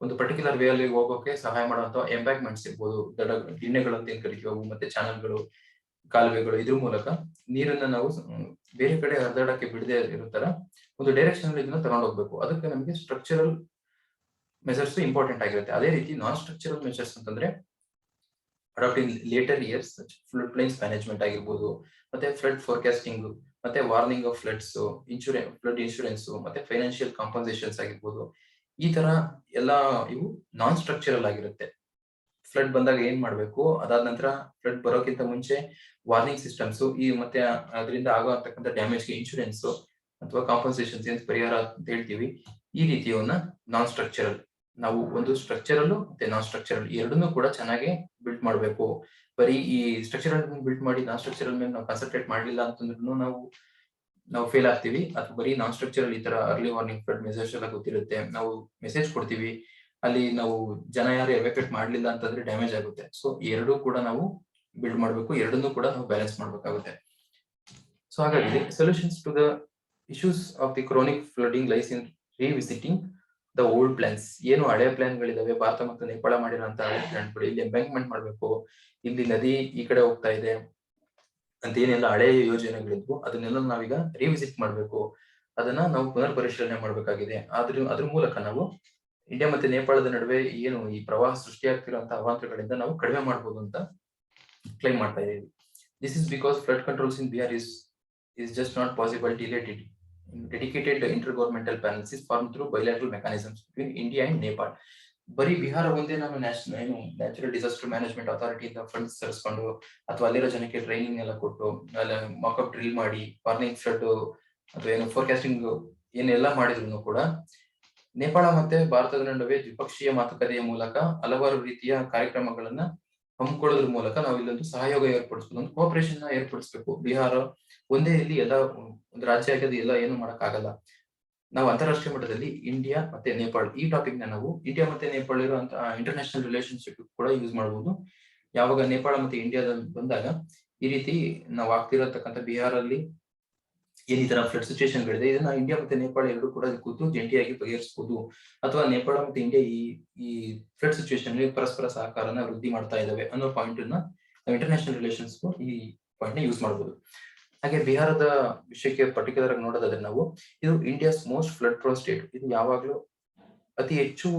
ಒಂದು ಪರ್ಟಿಕ್ಯುಲರ್ ವೇ ಅಲ್ಲಿ ಹೋಗೋಕೆ ಸಹಾಯ ಮಾಡುವಂತ ಎಂಬ್ಯಾಂಕ್ಮೆಂಟ್ಸ್ ಇರ್ಬೋದು, ದಿಣ್ಣೆಗಳು ಅಂತ ಏನ್ ಕರಿತೀವಿ, ಮತ್ತೆ ಚಾನಲ್ಗಳು, ಕಾಲುವೆಗಳು, ಇದ್ರ ಮೂಲಕ ನೀರನ್ನ ನಾವು ಬೇರೆ ಕಡೆ ಹರಿದಾಡಕ್ಕೆ ಬಿಡದೆ ಇರೋ ತರ ಒಂದು ಡೈರೆಕ್ಷನ್ ಅಲ್ಲಿ ಇದನ್ನ ತಗೊಂಡು ಹೋಗ್ಬೇಕು. ಅದಕ್ಕೆ ನಮಗೆ ಸ್ಟ್ರಕ್ಚರಲ್ ಮೆಜರ್ಸ್ ಇಂಪಾರ್ಟೆಂಟ್ ಆಗಿರುತ್ತೆ. ಅದೇ ರೀತಿ ನಾನ್ ಸ್ಟ್ರಕ್ಚರಲ್ ಮೆಜರ್ಸ್ ಅಂತಂದ್ರೆ adapting later years flood plains management ಆಗಿರ್ಬೋದು, ಮತ್ತೆ ಫ್ಲಡ್ ಫೋರ್ಕಾಸ್ಟಿಂಗ್, ಮತ್ತೆ warning of floods, flood insurance, ಮತ್ತೆ ಫೈನಾನ್ಷಿಯಲ್ ಕಾಂಪನ್ಸೇಷನ್ಸ್ ಆಗಿರ್ಬೋದು. ಈ ತರ ಎಲ್ಲಾ ಇವು ನಾನ್ ಸ್ಟ್ರಕ್ಚರಲ್ ಆಗಿರುತ್ತೆ. ಫ್ಲಡ್ ಬಂದಾಗ ಏನ್ ಮಾಡ್ಬೇಕು, ಅದಾದ ನಂತರ ಫ್ಲಡ್ ಬರೋಕ್ಕಿಂತ ಮುಂಚೆ ವಾರ್ನಿಂಗ್ ಸಿಸ್ಟಮ್ಸ್, ಈ ಮತ್ತೆ ಅದರಿಂದ ಆಗುವಂತಕ್ಕಂಥ ಡ್ಯಾಮೇಜ್ಗೆ ಇನ್ಶೂರೆನ್ಸ್ ಅಥವಾ ಕಾಂಪನ್ಸೇಷನ್ಸ್ ಏನ್ ಪರಿಹಾರ ಅಂತ ಹೇಳ್ತೀವಿ, ಈ ರೀತಿಯವನ್ನ ನಾನ್ ಸ್ಟ್ರಕ್ಚರಲ್. ನಾವು ಒಂದು ಸ್ಟ್ರಕ್ಚರಲ್ ಮತ್ತೆ ನಾನ್ ಸ್ಟ್ರಕ್ಚರಲ್ ಎರಡನ್ನೂ ಕೂಡ ಚೆನ್ನಾಗಿ ಬಿಲ್ಡ್ ಮಾಡ್ಬೇಕು. ಬರೀ ಈ ಸ್ಟ್ರಕ್ಚರಲ್ ಬಿಲ್ಡ್ ಮಾಡಿ ನಾನ್ ಸ್ಟ್ರಕ್ಚರಲ್ ಮೇಲೆ ನಾವು ಕಾನ್ಸಂಟ್ರೇಟ್ ಮಾಡ್ಲಿಲ್ಲ ಅಂತಂದ್ರೂ ನಾವು ಫೇಲ್ ಆಗ್ತೀವಿ. ಅಥವಾ ಬರೀ ನಾನ್ ಸ್ಟ್ರಕ್ಚರಲ್ ಈ ತರ ಅರ್ಲಿ ವಾರ್ನಿಂಗ್ ಫ್ಲಡ್ ಮೆಸೇಜ್ ಎಲ್ಲ ಗೊತ್ತಿರುತ್ತೆ, ನಾವು ಮೆಸೇಜ್ ಕೊಡ್ತೀವಿ, ಅಲ್ಲಿ ನಾವು ಜನ ಯಾರು ಎವಾಕ್ಯುಯೇಟ್ ಮಾಡ್ಲಿಲ್ಲ ಅಂತಂದ್ರೆ ಡ್ಯಾಮೇಜ್ ಆಗುತ್ತೆ. ಸೊ ಎರಡೂ ಕೂಡ ನಾವು ಬಿಲ್ಡ್ ಮಾಡ್ಬೇಕು, ಎರಡನ್ನೂ ಕೂಡ ನಾವು ಬ್ಯಾಲೆನ್ಸ್ ಮಾಡ್ಬೇಕಾಗುತ್ತೆ. ಸೊ ಹಾಗಾಗಿ solutions to the issues of the chronic flooding lies in revisiting the old plans. ಏನು ಹಳೆ ಪ್ಲಾನ್ ಗಳಿದಾವೆ, ಭಾರತ ಮತ್ತು ನೇಪಾಳ ಮಾಡಿರೋಂತ ಹಳೆ ಪ್ಲಾನ್ಗಳು, ಇಲ್ಲಿ ಎಂಬ್ಯಾಂಕ್ಮೆಂಟ್ ಮಾಡ್ಬೇಕು, ಇಲ್ಲಿ ನದಿ ಈ ಕಡೆ ಹೋಗ್ತಾ ಇದೆ ಅಂತ ಏನೆಲ್ಲ ಹಳೆ ಯೋಜನೆಗಳಿದ್ವು ಅದನ್ನೆಲ್ಲ ನಾವೀಗ ರಿವಿಸಿಟ್ ಮಾಡ್ಬೇಕು, ಅದನ್ನ ನಾವು ಪುನರ್ ಪರಿಶೀಲನೆ ಮಾಡ್ಬೇಕಾಗಿದೆ. ಅದ್ರ ಮೂಲಕ ನಾವು ಇಂಡಿಯಾ ಮತ್ತೆ ನೇಪಾಳದ ನಡುವೆ ಏನು ಈ ಪ್ರವಾಹ ಸೃಷ್ಟಿಯಾಗ್ತಿರುವಂತಹ ಅವಾಂತರಗಳಿಂದ ನಾವು ಕಡಿಮೆ ಮಾಡಬಹುದು ಅಂತ ಕ್ಲೈಮ್ ಮಾಡ್ತಾ ಇದ್ದೀವಿ. This is because flood controls in Bihar is just not possible dedicated intergovernmental panels is formed through bilateral mechanisms between India and Nepal. ಬರೀ ಬಿಹಾರ ಒಂದೇ ನಾವು ನ್ಯಾಚುರಲ್ ಡಿಸಾಸ್ಟರ್ ಮ್ಯಾನೇಜ್ಮೆಂಟ್ ಅಥಾರಿಟಿ ಇಂದ ಫಂಡ್ಸ್ ತರಿಸ್ಕೊಂಡು ಅಥವಾ ಅಲ್ಲಿರೋ ಜನಕ್ಕೆ ಟ್ರೈನಿಂಗ್ ಎಲ್ಲ ಕೊಟ್ಟು ಮಾಕಪ್ ಡ್ರಿಲ್ ಮಾಡಿ ವಾರ್ನಿಂಗ್ ಫ್ಲಡ್ ಅಥವಾ ಏನು ಫೋರ್ಕಾಸ್ಟಿಂಗ್ ಏನೆಲ್ಲ ಮಾಡಿದ್ರು ಕೂಡ ನೇಪಾಳ ಮತ್ತೆ ಭಾರತದ ನಡುವೆ ದ್ವಿಪಕ್ಷೀಯ ಮಾತುಕತೆಯ ಮೂಲಕ ಹಲವಾರು ರೀತಿಯ ಕಾರ್ಯಕ್ರಮಗಳನ್ನ ಹಮ್ಮಿಕೊಳ್ಳೋದ್ರ ಮೂಲಕ ನಾವು ಇಲ್ಲೊಂದು ಸಹಯೋಗ ಏರ್ಪಡಿಸಬಹುದು, ಒಂದು ಕೋಆಪರೇಷನ್ ಏರ್ಪಡಿಸಬೇಕು. ಬಿಹಾರ ಒಂದೇ ಇಲ್ಲಿ ಎಲ್ಲ ಒಂದು ರಾಜ್ಯ ಆಗೋದು ಎಲ್ಲ ಏನು ಮಾಡಕ್ ಆಗಲ್ಲ. ನಾವು ಅಂತಾರಾಷ್ಟ್ರೀಯ ಮಟ್ಟದಲ್ಲಿ ಇಂಡಿಯಾ ಮತ್ತೆ ನೇಪಾಳ ಈ ಟಾಪಿಕ್ ನ ನಾವು ಇಂಡಿಯಾ ಮತ್ತೆ ನೇಪಾಳ ಇರುವಂತಹ ಇಂಟರ್ನ್ಯಾಷನಲ್ ರಿಲೇಶನ್ಶಿಪ್ ಕೂಡ ಯೂಸ್ ಮಾಡಬಹುದು. ಯಾವಾಗ ನೇಪಾಳ ಮತ್ತೆ ಇಂಡಿಯಾದಲ್ಲಿ ಬಂದಾಗ ಈ ರೀತಿ ನಾವು ಆಗ್ತಿರತಕ್ಕಂಥ ಬಿಹಾರಲ್ಲಿ ಏನ್ ಈ ತರ ಫ್ಲಡ್ ಸಿಚುಯೇಷನ್ ಗಳಿದೆ, ಇದನ್ನ ಇಂಡಿಯಾ ಮತ್ತೆ ನೇಪಾಳ ಎರಡು ಕೂಡ ಕೂತು ಜಂಟಿಯಾಗಿ ಬಗೆಹರಿಸಬಹುದು. ಅಥವಾ ನೇಪಾಳ ಮತ್ತೆ ಇಂಡಿಯಾ ಈ ಫ್ಲಡ್ ಸಿಚುಯೇಷನ್ ಪರಸ್ಪರ ಸಹಕಾರನ ವೃದ್ಧಿ ಮಾಡ್ತಾ ಇದಾವೆ ಅನ್ನೋ ಪಾಯಿಂಟ್ ನ ನಾವು ಇಂಟರ್ನ್ಯಾಷನಲ್ ರಿಲೇಷನ್ಸ್ ಈ ಪಾಯಿಂಟ್ ನ ಯೂಸ್ ಮಾಡಬಹುದು. ಹಾಗೆ ಬಿಹಾರದ ವಿಷಯಕ್ಕೆ ಪರ್ಟಿಕ್ಯುಲರ್ ಆಗಿ ನೋಡೋದಾದ್ರೆ ನಾವು ಇದು India's most flood prone state. ಇದು ಯಾವಾಗ್ಲೂ ಅತಿ ಹೆಚ್ಚು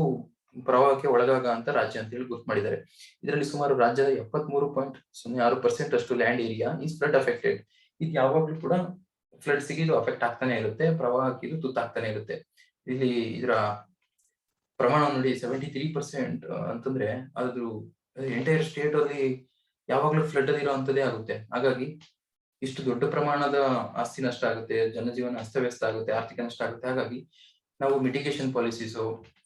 ಪ್ರವಾಹಕ್ಕೆ ಒಳಗಾಗ ಅಂತ ರಾಜ್ಯ ಅಂತ ಹೇಳಿ ಗೊತ್ತು ಮಾಡಿದ್ದಾರೆ. ಇದರಲ್ಲಿ ಸುಮಾರು ರಾಜ್ಯದ 73.06% ಅಷ್ಟು land area is flood affected. ಇದು ಯಾವಾಗ್ಲೂ ಕೂಡ ಫ್ಲಡ್ಸ್ ಗೆ ಇದು ಅಫೆಕ್ಟ್ ಆಗ್ತಾನೆ ಇರುತ್ತೆ, ಪ್ರವಾಹಕ್ಕೆ ಇದು ತುತ್ತಾಗ್ತಾನೆ ಇರುತ್ತೆ. ಇಲ್ಲಿ ಇದರ ಪ್ರಮಾಣ ನೋಡಿ 73% ಅಂತಂದ್ರೆ ಅದು ಎಂಟೈರ್ ಸ್ಟೇಟ್ ಅಲ್ಲಿ ಯಾವಾಗ್ಲೂ ಫ್ಲಡ್ ಅಲ್ಲಿ ಇರುವಂತದ್ದೇ ಆಗುತ್ತೆ. ಹಾಗಾಗಿ ಇಷ್ಟು ದೊಡ್ಡ ಪ್ರಮಾಣದ ಆಸ್ತಿ ನಷ್ಟ ಆಗುತ್ತೆ, ಜನಜೀವನ ಅಸ್ತವ್ಯಸ್ತ ಆಗುತ್ತೆ, ಆರ್ಥಿಕ ನಷ್ಟ ಆಗುತ್ತೆ. ಹಾಗಾಗಿ ನಾವು ಮಿಟಿಗೇಷನ್ ಪಾಲಿಸೀಸ್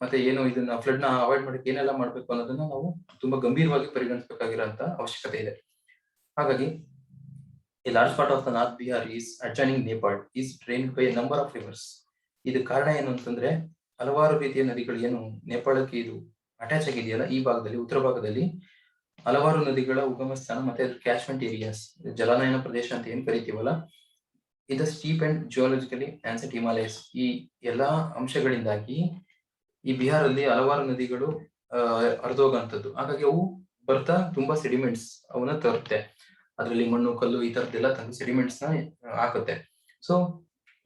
ಮತ್ತೆ ಏನು ಇದನ್ನ ಫ್ಲಡ್ ನ ಅವಾಯ್ಡ್ ಮಾಡಕ್ಕೆ ಏನೆಲ್ಲ ಮಾಡ್ಬೇಕು ಅನ್ನೋದನ್ನ ನಾವು ತುಂಬಾ ಗಂಭೀರವಾಗಿ ಪರಿಗಣಿಸಬೇಕಾಗಿರೋಂತ ಅವಶ್ಯಕತೆ ಇದೆ. ಹಾಗಾಗಿ a large part of the North Bihar is adjoining Nepal is drained by a number of rivers. ಇದು ಕಾರಣ ಏನು ಅಂತಂದ್ರೆ ಹಲವಾರು ರೀತಿಯ ನದಿಗಳು ಏನು ನೇಪಾಳಕ್ಕೆ ಇದು ಅಟ್ಯಾಚ್ ಆಗಿದೆಯಲ್ಲ, ಈ ಭಾಗದಲ್ಲಿ ಉತ್ತರ ಭಾಗದಲ್ಲಿ ಹಲವಾರು ನದಿಗಳ ಉಗಮ ಸ್ಥಾನ ಮತ್ತೆ ಕ್ಯಾಚ್ಮೆಂಟ್ ಏರಿಯಾಸ್, ಜಲಾನಯನ ಪ್ರದೇಶ ಅಂತ ಏನ್ ಕರಿತೀವಲ್ಲ, ಇದು ಸ್ಟೀಪ್ ಅಂಡ್ ಜಿಯೋಲಜಿಕಲಿ ಆನ್ಸೆಟ್ ಹಿಮಾಲಯಸ್, ಈ ಎಲ್ಲಾ ಅಂಶಗಳಿಂದಾಗಿ ಈ ಬಿಹಾರಲ್ಲಿ ಹಲವಾರು ನದಿಗಳು ಹರಿದೋಗಂತದ್ದು. ಹಾಗಾಗಿ ಅವು ಬರ್ತಾ ತುಂಬಾ ಸೆಡಿಮೆಂಟ್ಸ್ ಅವನ್ನ ತರುತ್ತೆ, ಅದರಲ್ಲಿ ಮಣ್ಣು ಕಲ್ಲು ಈ ತರದ್ದೆಲ್ಲ ತಂದು ಸೆಡಿಮೆಂಟ್ಸ್ ನ ಹಾಕುತ್ತೆ. ಸೊ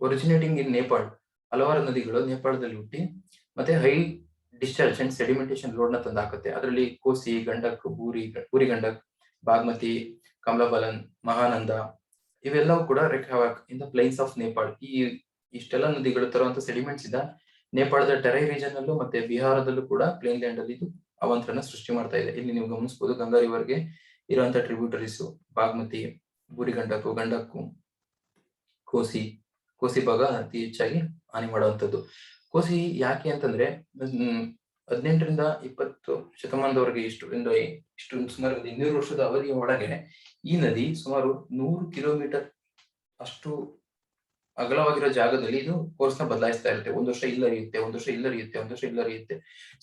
ಒರಿಜಿನೇಟಿಂಗ್ ಇನ್ ನೇಪಾಳ್, ಹಲವಾರು ನದಿಗಳು ನೇಪಾಳದಲ್ಲಿ ಹುಟ್ಟಿ ಮತ್ತೆ ಹೈ ಡಿಸ್ಚಾರ್ಜ್ ಅಂಡ್ ಸೆಡಿಮೆಂಟೇಶನ್ ಲೋಡ್ ನ ತಂದು ಹಾಕುತ್ತೆ. ಅದರಲ್ಲಿ ಕೋಸಿ, ಗಂಡಕ್, ಬೂರಿ ಗಂಡಕ್, ಬಾಗ್ಮತಿ, ಕಮಲಾಬಲನ್, ಮಹಾನಂದ ಇವೆಲ್ಲವೂ ಕೂಡ in the plains of Nepal. ಇಷ್ಟೆಲ್ಲ ನದಿಗಳು ತರುವಂತ ಸೆಡಿಮೆಂಟ್ಸ್ ಇಂದ ನೇಪಾಳದ ಟೆರೈ ರೀಜನ್ ಅಲ್ಲೂ ಮತ್ತೆ ಬಿಹಾರದಲ್ಲೂ ಕೂಡ ಪ್ಲೇನ್ ಲ್ಯಾಂಡ್ ಅಲ್ಲಿ ಇದು ಅವಾಂತರನ ಸೃಷ್ಟಿ ಮಾಡ್ತಾ ಇದೆ. ಇಲ್ಲಿ ನೀವು ಗಮನಿಸಬಹುದು ಗಂಗಾ ರಿವರ್ಗೆ ಇರುವಂತ ಟ್ರಿಬ್ಯೂಟರೀಸ್ ಬಾಗ್ಮತಿ, ಬೂರಿಗಂಡಕು, ಗಂಡಕ್ಕು, ಕೋಸಿ ಭಾಗ ಅತಿ ಹೆಚ್ಚಾಗಿ ಹಾನಿ ಮಾಡುವಂತದ್ದು. ಕೋಸಿ ಯಾಕೆ ಅಂತಂದ್ರೆ 18ರಿಂದ 20 ಶತಮಾನದವರೆಗೆ ಇಷ್ಟು ಸುಮಾರು 200 ವರ್ಷದ ಅವಧಿಯ ಒಳಗೆ ಈ ನದಿ ಸುಮಾರು 100 ಕಿಲೋಮೀಟರ್ ಅಷ್ಟು ಅಗಲವಾಗಿರೋ ಜಾಗದಲ್ಲಿ ಇದು ಕೋರ್ಸ್ ನ ಬದಲಾಯಿಸ್ತಾ ಇರುತ್ತೆ. ಒಂದ್ ವರ್ಷ ಇಲ್ಲರಿಯುತ್ತೆ, ಒಂದ್ ವರ್ಷ ಇಲ್ಲರಿಯುತ್ತೆ, ಒಂದ್ ವರ್ಷ ಇಲ್ಲರಿಯುತ್ತೆ.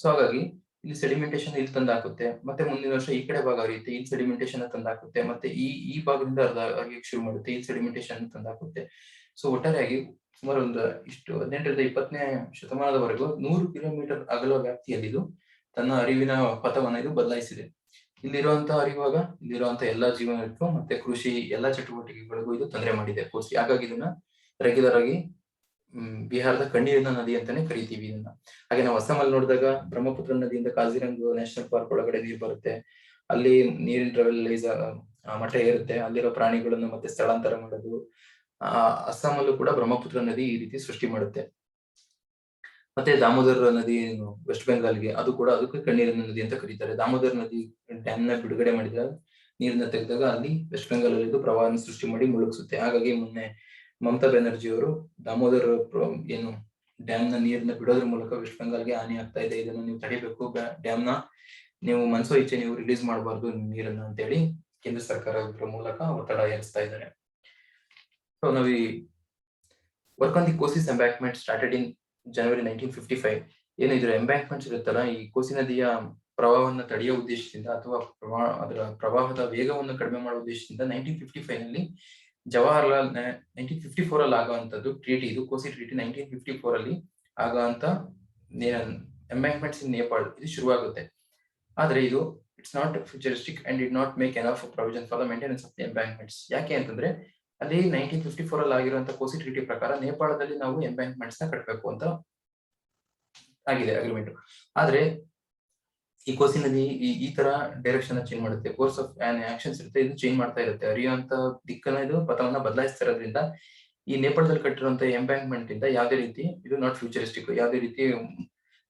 ಸೊ ಹಾಗಾಗಿ ಇಲ್ಲಿ ಸೆಡಿಮೆಂಟೇಶನ್ ಇಲ್ಲಿ ತಂದಾಕುತ್ತೆ, ಮತ್ತೆ ಮುಂದಿನ ವರ್ಷ ಈ ಕಡೆ ಭಾಗ ಹರಿಯುತ್ತೆ, ಇಲ್ಲಿ ಸೆಡಿಮೆಂಟೇಶನ್ ತಂದಾಕುತ್ತೆ, ಮತ್ತೆ ಈ ಭಾಗದಿಂದ ಹರಿಯಕ್ಕೆ ಶುರು ಮಾಡುತ್ತೆ, ಇಲ್ಲಿ ಸೆಡಿಮೆಂಟೇಶನ್ ತಂದಾಕುತ್ತೆ. ಸೊ ಒಟ್ಟಾರೆಯಾಗಿ ಸುಮಾರು ಒಂದು 18ರಿಂದ 20ನೇ ಶತಮಾನದವರೆಗೂ 100 ಕಿಲೋಮೀಟರ್ ಅಗಲ ವ್ಯಾಪ್ತಿಯಲ್ಲಿ ಇದು ತನ್ನ ಅರಿವಿನ ಪಥವನ್ನ ಇದು ಬದಲಾಯಿಸಿದೆ. ಇಲ್ಲಿರುವಂತಹ ಅರಿವಾಗ ಇಲ್ಲಿರುವಂತಹ ಎಲ್ಲಾ ಜೀವನಕ್ಕೂ ಮತ್ತೆ ಕೃಷಿ ಎಲ್ಲಾ ಚಟುವಟಿಕೆಗಳಿಗೂ ಇದು ತೊಂದರೆ ಮಾಡಿದೆ ಕೋಸಿ. ಹಾಗಾಗಿ ಇದನ್ನ ರೆಗ್ಯುಲರ್ ಆಗಿ ಬಿಹಾರದ ಕಣ್ಣೀರಿನ ನದಿ ಅಂತಾನೆ ಕರಿತೀವಿ ಇದನ್ನ. ಹಾಗೆ ನಾವು ಅಸ್ಸಾಮಲ್ಲಿ ನೋಡಿದಾಗ ಬ್ರಹ್ಮಪುತ್ರ ನದಿಯಿಂದ ಕಾಜಿರಂಗ್ ನ್ಯಾಷನಲ್ ಪಾರ್ಕ್ ಒಳಗಡೆ ನೀರು ಬರುತ್ತೆ, ಅಲ್ಲಿ ನೀರಿನ ಲೆವೆಲ್ ಮಟ್ಟ ಏರುತ್ತೆ, ಅಲ್ಲಿರೋ ಪ್ರಾಣಿಗಳನ್ನು ಮತ್ತೆ ಸ್ಥಳಾಂತರ ಮಾಡೋದು. ಅಸ್ಸಾಮಲ್ಲೂ ಕೂಡ ಬ್ರಹ್ಮಪುತ್ರ ನದಿ ಈ ರೀತಿ ಸೃಷ್ಟಿ ಮಾಡುತ್ತೆ. ಮತ್ತೆ ದಾಮೋದರ ನದಿ ವೆಸ್ಟ್ ಬೆಂಗಾಲ್ಗೆ, ಅದು ಕೂಡ ಅದಕ್ಕೆ ಕಣ್ಣೀರಿನ ನದಿ ಅಂತ ಕರೀತಾರೆ. ದಾಮೋದರ ನದಿ ಡ್ಯಾಮ್ ನ ಬಿಡುಗಡೆ ಮಾಡಿದಾಗ ನೀರನ್ನ ತೆಗೆದಾಗ ಅಲ್ಲಿ ವೆಸ್ಟ್ ಬೆಂಗಾಲ್ ಅಲ್ಲಿ ಇದು ಪ್ರವಾಹನ ಸೃಷ್ಟಿ ಮಾಡಿ ಮುಳುಗಿಸುತ್ತೆ. ಹಾಗಾಗಿ ಮೊನ್ನೆ ಮಮತಾ ಬ್ಯಾನರ್ಜಿ ಅವರು ದಾಮೋದರ್ ಏನು ಡ್ಯಾಮ್ ನ ನೀರನ್ನ ಬಿಡೋದ್ರ ಮೂಲಕ ವೆಸ್ಟ್ ಬೆಂಗಾಲ್ಗೆ ಹಾನಿ ಆಗ್ತಾ ಇದೆ, ಇದನ್ನು ನೀವು ತಡಿಬೇಕು, ಡ್ಯಾಮ್ ನ ನೀವು ಮನಸೋ ಇಚ್ಛೆ ನೀವು ರಿಲೀಸ್ ಮಾಡಬಾರ್ದು ನೀರನ್ನ ಅಂತ ಹೇಳಿ ಕೇಂದ್ರ ಸರ್ಕಾರದ ಮೂಲಕ ಒತ್ತಡ ಹೇರಿಸ್ತಾ ಇದ್ದಾರೆ. ಸೊ ನಾವು ಈ work on the Kosi's embankment started in January 1955. ಏನು ಇದ್ರ ಎಂಬ್ಯಾಂಕ್ಮೆಂಟ್ಸ್ ಇರುತ್ತಲ್ಲ, ಈ ಕೋಸಿ ನದಿಯ ಪ್ರವಾಹವನ್ನು ತಡೆಯುವ ಉದ್ದೇಶದಿಂದ ಅಥವಾ ಅದರ ಪ್ರವಾಹದ ವೇಗವನ್ನು ಕಡಿಮೆ ಮಾಡುವ ಉದ್ದೇಶದಿಂದ 1955 ನಲ್ಲಿ ಜವಾಹರ್ಲಾಲ್ 1954 ಅಲ್ಲಿ ಆಗುವಂತದ್ದು ಟ್ರೀಟಿ, ಇದು ಕೋಸಿ ಟ್ರೀಟಿ 1954 ಅಲ್ಲಿ ಆಗುವಂತ ಎಂಬ್ಯಾಂಕ್ಮೆಂಟ್ಸ್ ಇನ್ ನೇಪಾಳ್ ಇದು ಶುರುವಾಗುತ್ತೆ. ಆದ್ರೆ ಇದು it's not futuristic and it not make enough provision for the maintenance of the embankments. ಯಾಕೆ ಅಂತಂದ್ರೆ ಅಲ್ಲಿ 1954 ಅಲ್ಲಿ ಆಗಿರುವಂತಹ ಕೋಸಿ ಟ್ರೀಟಿ ಪ್ರಕಾರ ನೇಪಾಳದಲ್ಲಿ ನಾವು ಎಂಬ್ಯಾಂಕ್ಮೆಂಟ್ಸ್ ನ ಕಟ್ಟಬೇಕು ಅಂತ ಆಗಿದೆ ಅಗ್ರಿಮೆಂಟ್. ಆದ್ರೆ ಈ ಕೋಸಿ ನದಿ ಈ ತರ ಡೈರೆಕ್ಷನ್ ಚೇಂಜ್ ಮಾಡುತ್ತೆ, ಕೋರ್ಸ್ ಆಫ್ ಆಕ್ಷನ್ಸ್ ಇರುತ್ತೆ, ಇದು ಚೇಂಜ್ ಮಾಡ್ತಾ ಇರುತ್ತೆ, ಹರಿಯುವಂತ ದಿಕ್ಕನ್ನ ಇದು ಪಥವನ್ನ ಬದಲಾಯಿಸ್ತಾ ಇರೋದ್ರಿಂದ ಈ ನೇಪಾಳದಲ್ಲಿ ಕಟ್ಟಿರುವಂತ ಎಂಬ್ಯಾಂಕ್ಮೆಂಟ್ ಇಂದ ಯಾವುದೇ ರೀತಿ ಇದು ನಾಟ್ ಫ್ಯೂಚರಿಸ್ಟಿಕ್, ಯಾವುದೇ ರೀತಿ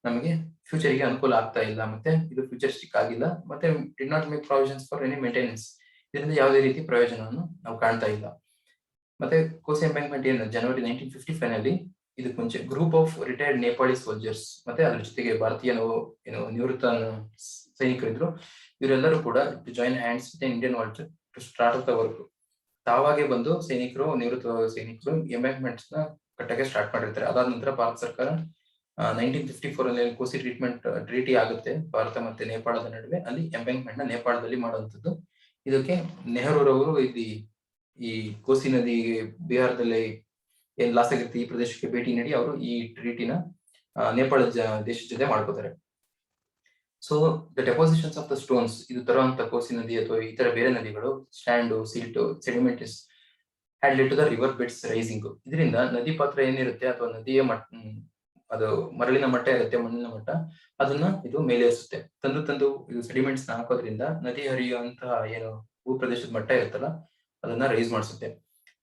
ನಮಗೆ ಫ್ಯೂಚರ್ಗೆ ಅನುಕೂಲ ಆಗ್ತಾ ಇಲ್ಲ, ಮತ್ತೆ ಇದು ಫ್ಯೂಚರಿಸ್ಟಿಕ್ ಆಗಿಲ್ಲ, ಮತ್ತೆ did not make provisions for any maintenance, ಇದರಿಂದ ಯಾವುದೇ ರೀತಿ ಪ್ರಯೋಜನವನ್ನು ನಾವು ಕಾಣ್ತಾ ಇಲ್ಲ. ಮತ್ತೆ ಕೋಸಿ ಎಂಬ್ಯಾಂಕ್ಮೆಂಟ್ ಏನು ಜನವರಿ 1955 ನಲ್ಲಿ ಇದಕ್ಕೆ ಮುಂಚೆ group of retired Nepali soldiers ಮತ್ತೆ ಅದ್ರ ಜೊತೆಗೆ ಭಾರತೀಯ ನಿವೃತ್ತ ಸೈನಿಕರಿದ್ರು, ಇವರೆಲ್ಲರೂ ಕೂಡ to join hands with Indian water to start of the work. ತಾವಾಗೆ ಬಂದು ನಿವೃತ್ತ ಸೈನಿಕರು ಎಂಬ್ಯಾಂಕ್ಮೆಂಟ್ಸ್ ನ ಕಟ್ಟಕ್ಕೆ ಸ್ಟಾರ್ಟ್ ಮಾಡಿರ್ತಾರೆ. ಅದಾದ ನಂತರ ಭಾರತ ಸರ್ಕಾರ 1954 ಅಲ್ಲಿ ಕೋಸಿ ಟ್ರೀಟಿ ಆಗುತ್ತೆ ಭಾರತ ಮತ್ತೆ ನೇಪಾಳದ ನಡುವೆ, ಅಲ್ಲಿ ಎಂಬ್ಯಾಂಕ್ಮೆಂಟ್ ನ ನೇಪಾಳದಲ್ಲಿ ಮಾಡುವಂತದ್ದು. ಇದಕ್ಕೆ ನೆಹರೂರವರು ಈ ಕೋಸಿ ನದಿ ಬಿಹಾರದಲ್ಲಿ ಏನ್ ಲಾಸ್ ಆಗಿರುತ್ತೆ ಈ ಪ್ರದೇಶಕ್ಕೆ ಭೇಟಿ ನೀಡಿ ಅವರು ಈ ಟ್ರೀಟಿನ ನೇಪಾಳ ದೇಶದ ಜೊತೆ ಮಾಡ್ಕೋತಾರೆ. So the depositions of the stones, ಇದು ತರುವಂತ ಕೋಸಿ ನದಿ ಅಥವಾ ಇತರ ಬೇರೆ ನದಿಗಳು sand, silt, sediments had led to the river beds rising. ಇದರಿಂದ ನದಿ ಪಾತ್ರ ಏನಿರುತ್ತೆ ಅಥವಾ ನದಿಯ ಅದು ಮರಳಿನ ಮಟ್ಟ ಇರುತ್ತೆ, ಮಣ್ಣಿನ ಮಟ್ಟ, ಅದನ್ನ ಇದು ಮೇಲೇರಿಸುತ್ತೆ. ತಂದು ಇದು ಸೆಡಿಮೆಂಟ್ಸ್ ನ ಹಾಕೋದ್ರಿಂದ ನದಿ ಹರಿಯುವಂತಹ ಏನು ಭೂಪ್ರದೇಶದ ಮಟ್ಟ ಇರುತ್ತಲ್ಲ ಅದನ್ನ ರೈಸ್ ಮಾಡಿಸುತ್ತೆ.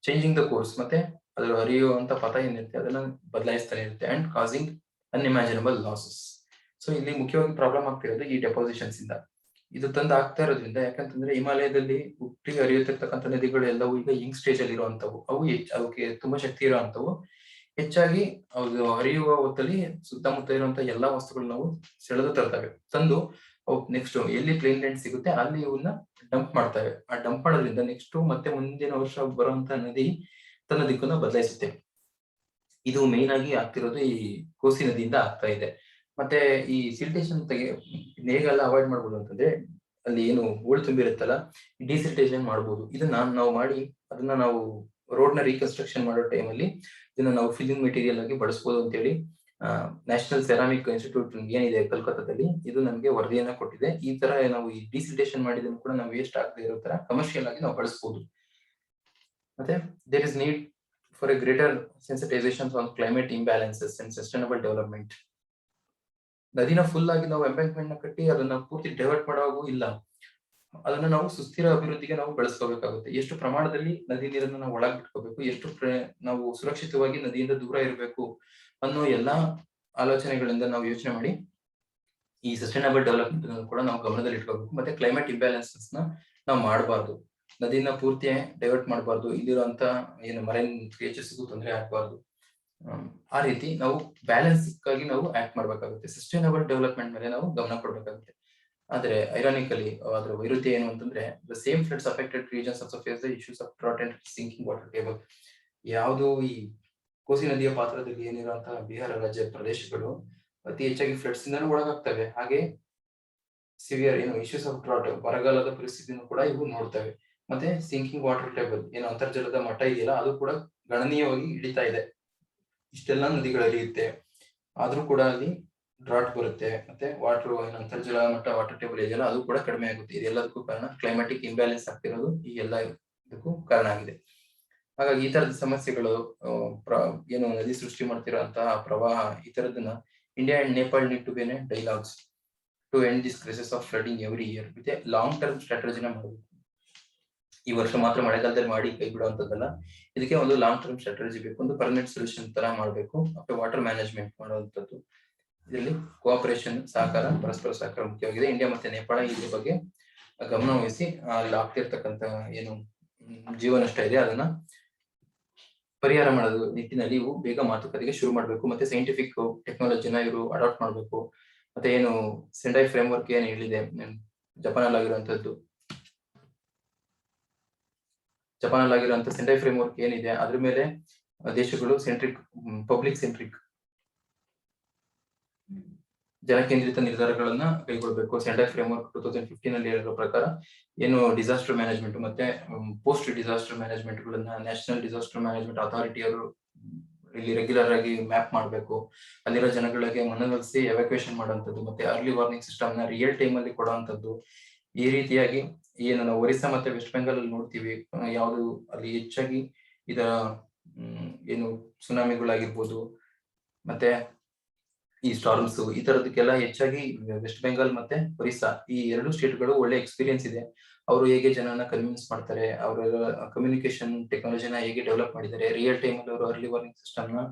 ಚೇಂಜಿಂಗ್ ದ ಕೋರ್ಸ್, ಮತ್ತೆ ಅದರ ಹರಿಯುವಂತ ಪಥ ಏನಿರುತ್ತೆ ಅದನ್ನ ಬದಲಾಯಿಸ್ತಾನೆ ಇರುತ್ತೆ and causing unimaginable losses. So ಇಲ್ಲಿ ಮುಖ್ಯವಾಗಿ ಪ್ರಾಬ್ಲಮ್ ಆಗ್ತಿರೋದು ಈ ಡೆಪಾಸಿಷನ್ಸ್ ಇಂದ. ಇದು ತಂದು ಆಗ್ತಾ ಇರೋದ್ರಿಂದ, ಯಾಕಂತಂದ್ರೆ ಹಿಮಾಲಯದಲ್ಲಿ ಹುಟ್ಟಿ ಹರಿಯುತ್ತಿರ್ತಕ್ಕಂಥ ನದಿಗಳು ಎಲ್ಲವೂ ಈಗ ಯಂಗ್ ಸ್ಟೇಜ್ ಅಲ್ಲಿ ಇರುವಂತವು, ಅವಕ್ಕೆ ತುಂಬಾ ಶಕ್ತಿ ಇರುವಂತವು. ಹೆಚ್ಚಾಗಿ ಅವು ಹರಿಯುವ ಹೊತ್ತಲ್ಲಿ ಸುತ್ತಮುತ್ತ ಇರುವಂತಹ ಎಲ್ಲಾ ವಸ್ತುಗಳು ನಾವು ಸೆಳೆದು ತರ್ತವೆ, ತಂದು ಅವು ನೆಕ್ಸ್ಟ್ ಎಲ್ಲಿ ಪ್ಲೇನ್ ಲ್ಯಾಂಡ್ ಸಿಗುತ್ತೆ ಅಲ್ಲಿ ಇವನ್ನ ಡಂಪ್ ಮಾಡ್ತವೆ. ಆ ಡಂಪ್ ಮಾಡೋದ್ರಿಂದ ನೆಕ್ಸ್ಟ್ ಮತ್ತೆ ಮುಂದಿನ ವರ್ಷ ಬರುವಂತ ನದಿ ತನ್ನ ದಿಕ್ಕನ್ನ ಬದಲಾಯಿಸುತ್ತೆ. ಇದು ಮೇನ್ ಆಗಿ ಆಗ್ತಿರೋದು ಈ ಕೋಸಿ ನದಿಯಿಂದ ಆಗ್ತಾ ಇದೆ. ಮತ್ತೆ ಈ ಸಿಲ್ಟೇಷನ್ ಹೇಗೆಲ್ಲ ಅವಾಯ್ಡ್ ಮಾಡ್ಬೋದು ಅಂತಂದ್ರೆ, ಅಲ್ಲಿ ಏನು ಹೂಳು ತುಂಬಿರುತ್ತಲ್ಲ, ಡಿಸಿಲ್ಟೇಷನ್ ಮಾಡ್ಬೋದು. ಇದನ್ನ ನಾವು ಮಾಡಿ ಅದನ್ನ ನಾವು ರೋಡ್ ನ ರೀಕನ್ಸ್ಟ್ರಕ್ಷನ್ ಮಾಡೋ ಟೈಮಲ್ಲಿ ಇದನ್ನ ನಾವು ಫಿಲ್ಲಿಂಗ್ ಮೆಟೀರಿಯಲ್ ಆಗಿ ಬಳಸಬಹುದು ಅಂತ ಹೇಳಿ ನ್ಯಾಷನಲ್ ಸೆರಾಮಿಕ್ ಇನ್ಸ್ಟಿಟ್ಯೂಟ್ ಏನಿದೆ ಕಲ್ಕತ್ತಾದಲ್ಲಿ, ಇದು ನಮಗೆ ವರದಿಯನ್ನ ಕೊಟ್ಟಿದೆ. ಈ ತರ ನಾವು ಈ ಡಿಸಿಲ್ಟೇಷನ್ ಮಾಡಿದನ್ನು ಕೂಡ ನಾವು ವೇಸ್ಟ್ ಆಗದೆ ಇರೋ ತರ ಕಮರ್ಷಿಯಲ್ ಆಗಿ ನಾವು ಬಳಸಬಹುದು. ಮತ್ತೆ there is need for a greater sensitization on climate imbalances and sustainable development. ನದಿನ ಫುಲ್ ಆಗಿ ನಾವು ಎಂಬ್ಯಾಂಕ್ಮೆಂಟ್ ನ ಕಟ್ಟಿ ಅದನ್ನ ಪೂರ್ತಿ ಡೈವರ್ಟ್ ಮಾಡೋಗೂ ಇಲ್ಲ. ಅದನ್ನ ನಾವು ಸುಸ್ಥಿರ ಅಭಿವೃದ್ಧಿಗೆ ನಾವು ಬಳಸ್ಕೋಬೇಕಾಗುತ್ತೆ. ಎಷ್ಟು ಪ್ರಮಾಣದಲ್ಲಿ ನದಿ ನೀರನ್ನು ನಾವು ಒಳಗ್ ಬಿಟ್ಕೋಬೇಕು, ಎಷ್ಟು ನಾವು ಸುರಕ್ಷಿತವಾಗಿ ನದಿಯಿಂದ ದೂರ ಇರಬೇಕು ಅನ್ನೋ ಎಲ್ಲಾ ಆಲೋಚನೆಗಳಿಂದ ನಾವು ಯೋಚನೆ ಮಾಡಿ ಈ ಸಸ್ಟೈನಬಲ್ ಡೆವಲಪ್ಮೆಂಟ್ ಕೂಡ ನಾವು ಗಮನದಲ್ಲಿ ಇಟ್ಕೋಬೇಕು. ಮತ್ತೆ ಕ್ಲೈಮೇಟ್ ಇಂಬ್ಯಾಲೆನ್ಸಸ್ ನ ನಾವು ಮಾಡಬಾರ್ದು, ನದಿನ ಪೂರ್ತಿ ಡೈವರ್ಟ್ ಮಾಡಬಾರ್ದು, ಇಲ್ಲಿರುವಂತ ಏನು ಮರೈನ್ ಕ್ರಿಯೇಚರ್ಸ್ಗೂ ತೊಂದರೆ ಆಗ್ಬಾರ್ದು. ಆ ರೀತಿ ನಾವು ಬ್ಯಾಲೆನ್ಸ್ ಆಗಿ ನಾವು ಆಕ್ಟ್ ಮಾಡ್ಬೇಕಾಗುತ್ತೆ. ಸಸ್ಟೈನಬಲ್ ಡೆವಲಪ್ಮೆಂಟ್ ಮೇಲೆ ನಾವು ಗಮನ ಕೊಡ್ಬೇಕಾಗುತ್ತೆ. ಆದ್ರೆ ಐರಾನಿಕಲಿ ಅದರ ವೈರುಧ್ಯ ಏನು ಅಂತಂದ್ರೆ, the same floods affected regions also face the issues of drought and sinking water table. ಯಾವುದು ಈ ಕೋಸಿ ನದಿಯ ಪಾತ್ರದಲ್ಲಿ ಏನಿರುವಂತಹ ಬಿಹಾರ ರಾಜ್ಯ ಪ್ರದೇಶಗಳು ಅತಿ ಹೆಚ್ಚಾಗಿ ಫ್ಲಡ್ಸ್ ಇಂದನೂ ಒಳಗಾಗ್ತವೆ. ಹಾಗೆ ಸಿವಿಯರ್ ಏನು ಇಶ್ಯೂಸ್ ಆಫ್ ಡ್ರಾಟ್, ಬರಗಾಲದ ಪರಿಸ್ಥಿತಿನೂ ಕೂಡ ಇವು ನೋಡ್ತವೆ. ಮತ್ತೆ ಸಿಂಕಿಂಗ್ ವಾಟರ್ ಟೇಬಲ್ ಏನು ಅಂತರ್ಜಲದ ಮಟ್ಟ ಇದೆಯಲ್ಲ, ಅದು ಕೂಡ ಗಣನೀಯವಾಗಿ ಇಳಿತಾ ಇದೆ. ಇಷ್ಟೆಲ್ಲ ನದಿಗಳು ಹರಿಯುತ್ತೆ, ಆದ್ರೂ ಕೂಡ ಅಲ್ಲಿ ಡ್ರಾಟ್ ಬರುತ್ತೆ. ಮತ್ತೆ ವಾಟರ್ ಏನು ಅಂತರ್ಜಲ ಮಟ್ಟ, ವಾಟರ್ ಟೇಬಲ್ ಇದೆಯಲ್ಲ, ಅದು ಕೂಡ ಕಡಿಮೆ ಆಗುತ್ತೆ. ಇದೆಲ್ಲದಕ್ಕೂ ಕಾರಣ ಕ್ಲೈಮ್ಯಾಟಿಕ್ ಇಂಬ್ಯಾಲೆನ್ಸ್ ಆಗ್ತಿರೋದು ಈ ಎಲ್ಲ ಇದಕ್ಕೂ ಕಾರಣ ಆಗಿದೆ. ಹಾಗಾಗಿ ಈ ತರದ ಸಮಸ್ಯೆಗಳು ಏನು ನದಿ ಸೃಷ್ಟಿ ಮಾಡ್ತಿರೋಂತಹ ಪ್ರವಾಹ, ಈ ತರದನ್ನ India and Nepal need to be a dialogues to end this crisis of flooding every year with a long term ಸ್ಟ್ರಾಟಜಿನ ಮಾಡಬೇಕು. ಈ ವರ್ಷ ಮಾತ್ರ ಮಳೆಗಾಲದಲ್ಲಿ ಮಾಡಿ ಕೈ ಬಿಡುವಂತದ್ದಲ್ಲ, ಇದಕ್ಕೆ ಒಂದು ಲಾಂಗ್ ಟರ್ಮ್ ಸ್ಟ್ರಾಟಜಿ ಬೇಕು, ಒಂದು ಪರ್ಮನೆಂಟ್ ಸೊಲ್ಯೂಷನ್ ತರ ಮಾಡಬೇಕು. ಮತ್ತೆ ವಾಟರ್ ಮ್ಯಾನೇಜ್ಮೆಂಟ್ ಮಾಡುವಂತದ್ದು, ಇದರಲ್ಲಿ ಕೋಆಪರೇಷನ್, ಸಹಕಾರ, ಪರಸ್ಪರ ಸಹಕಾರ ಮುಖ್ಯವಾಗಿದೆ. ಇಂಡಿಯಾ ಮತ್ತೆ ನೇಪಾಳ ಇದ್ರ ಬಗ್ಗೆ ಗಮನ ವಹಿಸಿ ಅಲ್ಲಿ ಆಗ್ತಿರ್ತಕ್ಕಂತ ಏನು ಜೀವ ನಷ್ಟ ಇದೆ ಅದನ್ನ ಪರಿಹಾರ ಮಾಡೋದು ನಿಟ್ಟಿನಲ್ಲಿ ಇವು ಬೇಗ ಮಾತುಕತೆಗೆ ಶುರು ಮಾಡಬೇಕು. ಮತ್ತೆ ಸೈಂಟಿಫಿಕ್ ಟೆಕ್ನಾಲಜಿನ ಇವರು ಅಡಾಪ್ಟ್ ಮಾಡಬೇಕು. ಮತ್ತೆ ಏನು ಸೆಂಡೈ ಫ್ರೇಮ್ ವರ್ಕ್ ಏನ್ ಹೇಳಿದೆ ಜಪಾನ್ ಆಗಿರುವಂತ ಸೆಂಡೈ ಫ್ರೇಮ್ ವರ್ಕ್ ಏನಿದೆ ಅದ್ರ ಮೇಲೆ ದೇಶಗಳು ಪಬ್ಲಿಕ್ ಸೆಂಟ್ರಿಕ್ ಜನಕೇಂದ್ರಿತ ನಿರ್ಧಾರಗಳನ್ನ ಕೈಗೊಳ್ಳಬೇಕು. ಸೆಂಡೈ ಫ್ರೇಮ್ ವರ್ಕ್ 2015 ಅಲ್ಲಿ ಹೇಳಿರೋ ಪ್ರಕಾರ ಏನು ಡಿಸಾಸ್ಟರ್ ಮ್ಯಾನೇಜ್ಮೆಂಟ್ ಮತ್ತೆ ಪೋಸ್ಟ್ ಡಿಸಾಸ್ಟರ್ ಮ್ಯಾನೇಜ್ಮೆಂಟ್ ಗಳನ್ನ ನ್ಯಾಷನಲ್ ಡಿಸಾಸ್ಟರ್ ಮ್ಯಾನೇಜ್ಮೆಂಟ್ ಅಥಾರಿಟಿ ಅವರು ಇಲ್ಲಿ ರೆಗ್ಯುಲರ್ ಆಗಿ ಮ್ಯಾಪ್ ಮಾಡಬೇಕು. ಅಲ್ಲಿರೋ ಜನಗಳಿಗೆ ಮನವೊಲಿಸಿ ಎವಾಕ್ಯುಯೇಷನ್ ಮಾಡುವಂತದ್ದು, ಮತ್ತೆ ಅರ್ಲಿ ವಾರ್ನಿಂಗ್ ಸಿಸ್ಟಮ್ ನ ರಿಯಲ್ ಟೈಮ್ ಅಲ್ಲಿ ಕೊಡುವಂತದ್ದು. ಈ ರೀತಿಯಾಗಿ ಏನು ನಾವು ಒರಿಸ್ಸಾ ಮತ್ತೆ ವೆಸ್ಟ್ ಬೆಂಗಾಲ್ ಅಲ್ಲಿ ನೋಡ್ತೀವಿ, ಯಾವುದು ಅಲ್ಲಿ ಹೆಚ್ಚಾಗಿ ಇದರ ಏನು ಸುನಾಮಿಗಳಾಗಿರ್ಬೋದು, ಮತ್ತೆ ಈ ಸ್ಟಾರ್ಮ್ಸ್, ಈ ತರದಕ್ಕೆಲ್ಲ ಹೆಚ್ಚಾಗಿ ವೆಸ್ಟ್ ಬೆಂಗಾಲ್ ಮತ್ತೆ ಒರಿಸ್ಸಾ ಈ ಎರಡು ಸ್ಟೇಟ್ಗಳು ಒಳ್ಳೆ ಎಕ್ಸ್ಪೀರಿಯನ್ಸ್ ಇದೆ. ಅವರು ಹೇಗೆ ಜನನ ಕನ್ವಿನ್ಸ್ ಮಾಡ್ತಾರೆ, ಅವರ ಕಮ್ಯುನಿಕೇಶನ್ ಟೆಕ್ನಾಲಜಿನ ಹೇಗೆ ಡೆವಲಪ್ ಮಾಡಿದ್ದಾರೆ, ರಿಯಲ್ ಟೈಮ್ ಅಲ್ಲಿ ಅವರು ಅರ್ಲಿ ವಾರ್ನಿಂಗ್ ಸಿಸ್ಟಮ್ ನ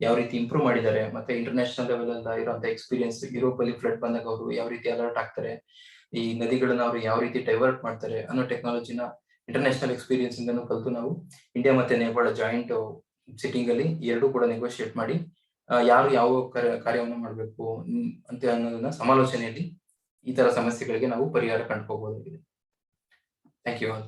ಯಾವ ರೀತಿ ಇಂಪ್ರೂವ್ ಮಾಡಿದ್ದಾರೆ, ಮತ್ತೆ ಇಂಟರ್ನ್ಯಾಷನಲ್ ಲೆವೆಲ್ ಅಲ್ಲಿ ಇರುವಂತ ಎಕ್ಸ್ಪೀರಿಯನ್ಸ್, ಯುರೋಪ್ ಅಲ್ಲಿ ಫ್ಲಡ್ ಬಂದಾಗ ಅವರು ಯಾವ ರೀತಿ ಅಲರ್ಟ್ ಆಗ್ತಾರೆ, ಈ ನದಿಗಳನ್ನ ಅವರು ಯಾವ ರೀತಿ ಡೈವರ್ಟ್ ಮಾಡ್ತಾರೆ ಅನ್ನೋ ಟೆಕ್ನಾಲಜಿನ ಇಂಟರ್ನ್ಯಾಷನಲ್ ಎಕ್ಸ್ಪೀರಿಯನ್ಸ್ ಇಂದನೂ ಕಲಿತು ನಾವು ಇಂಡಿಯಾ ಮತ್ತೆ ನೇಪಾಳ ಜಾಯಿಂಟ್ ಸಿಟ್ಟಿಂಗ್ ಅಲ್ಲಿ ಎರಡು ಕೂಡ ನೆಗೋಷಿಯೇಟ್ ಮಾಡಿ ಯಾರು ಯಾವ ಕಾರ್ಯವನ್ನು ಮಾಡಬೇಕು ಅಂತ ಅನ್ನೋದನ್ನ ಸಮಾಲೋಚನೆಯಲ್ಲಿ ಈ ತರ ಸಮಸ್ಯೆಗಳಿಗೆ ನಾವು ಪರಿಹಾರ ಕಂಡುಕೋಬಹುದಾಗಿದೆ. Thank you all.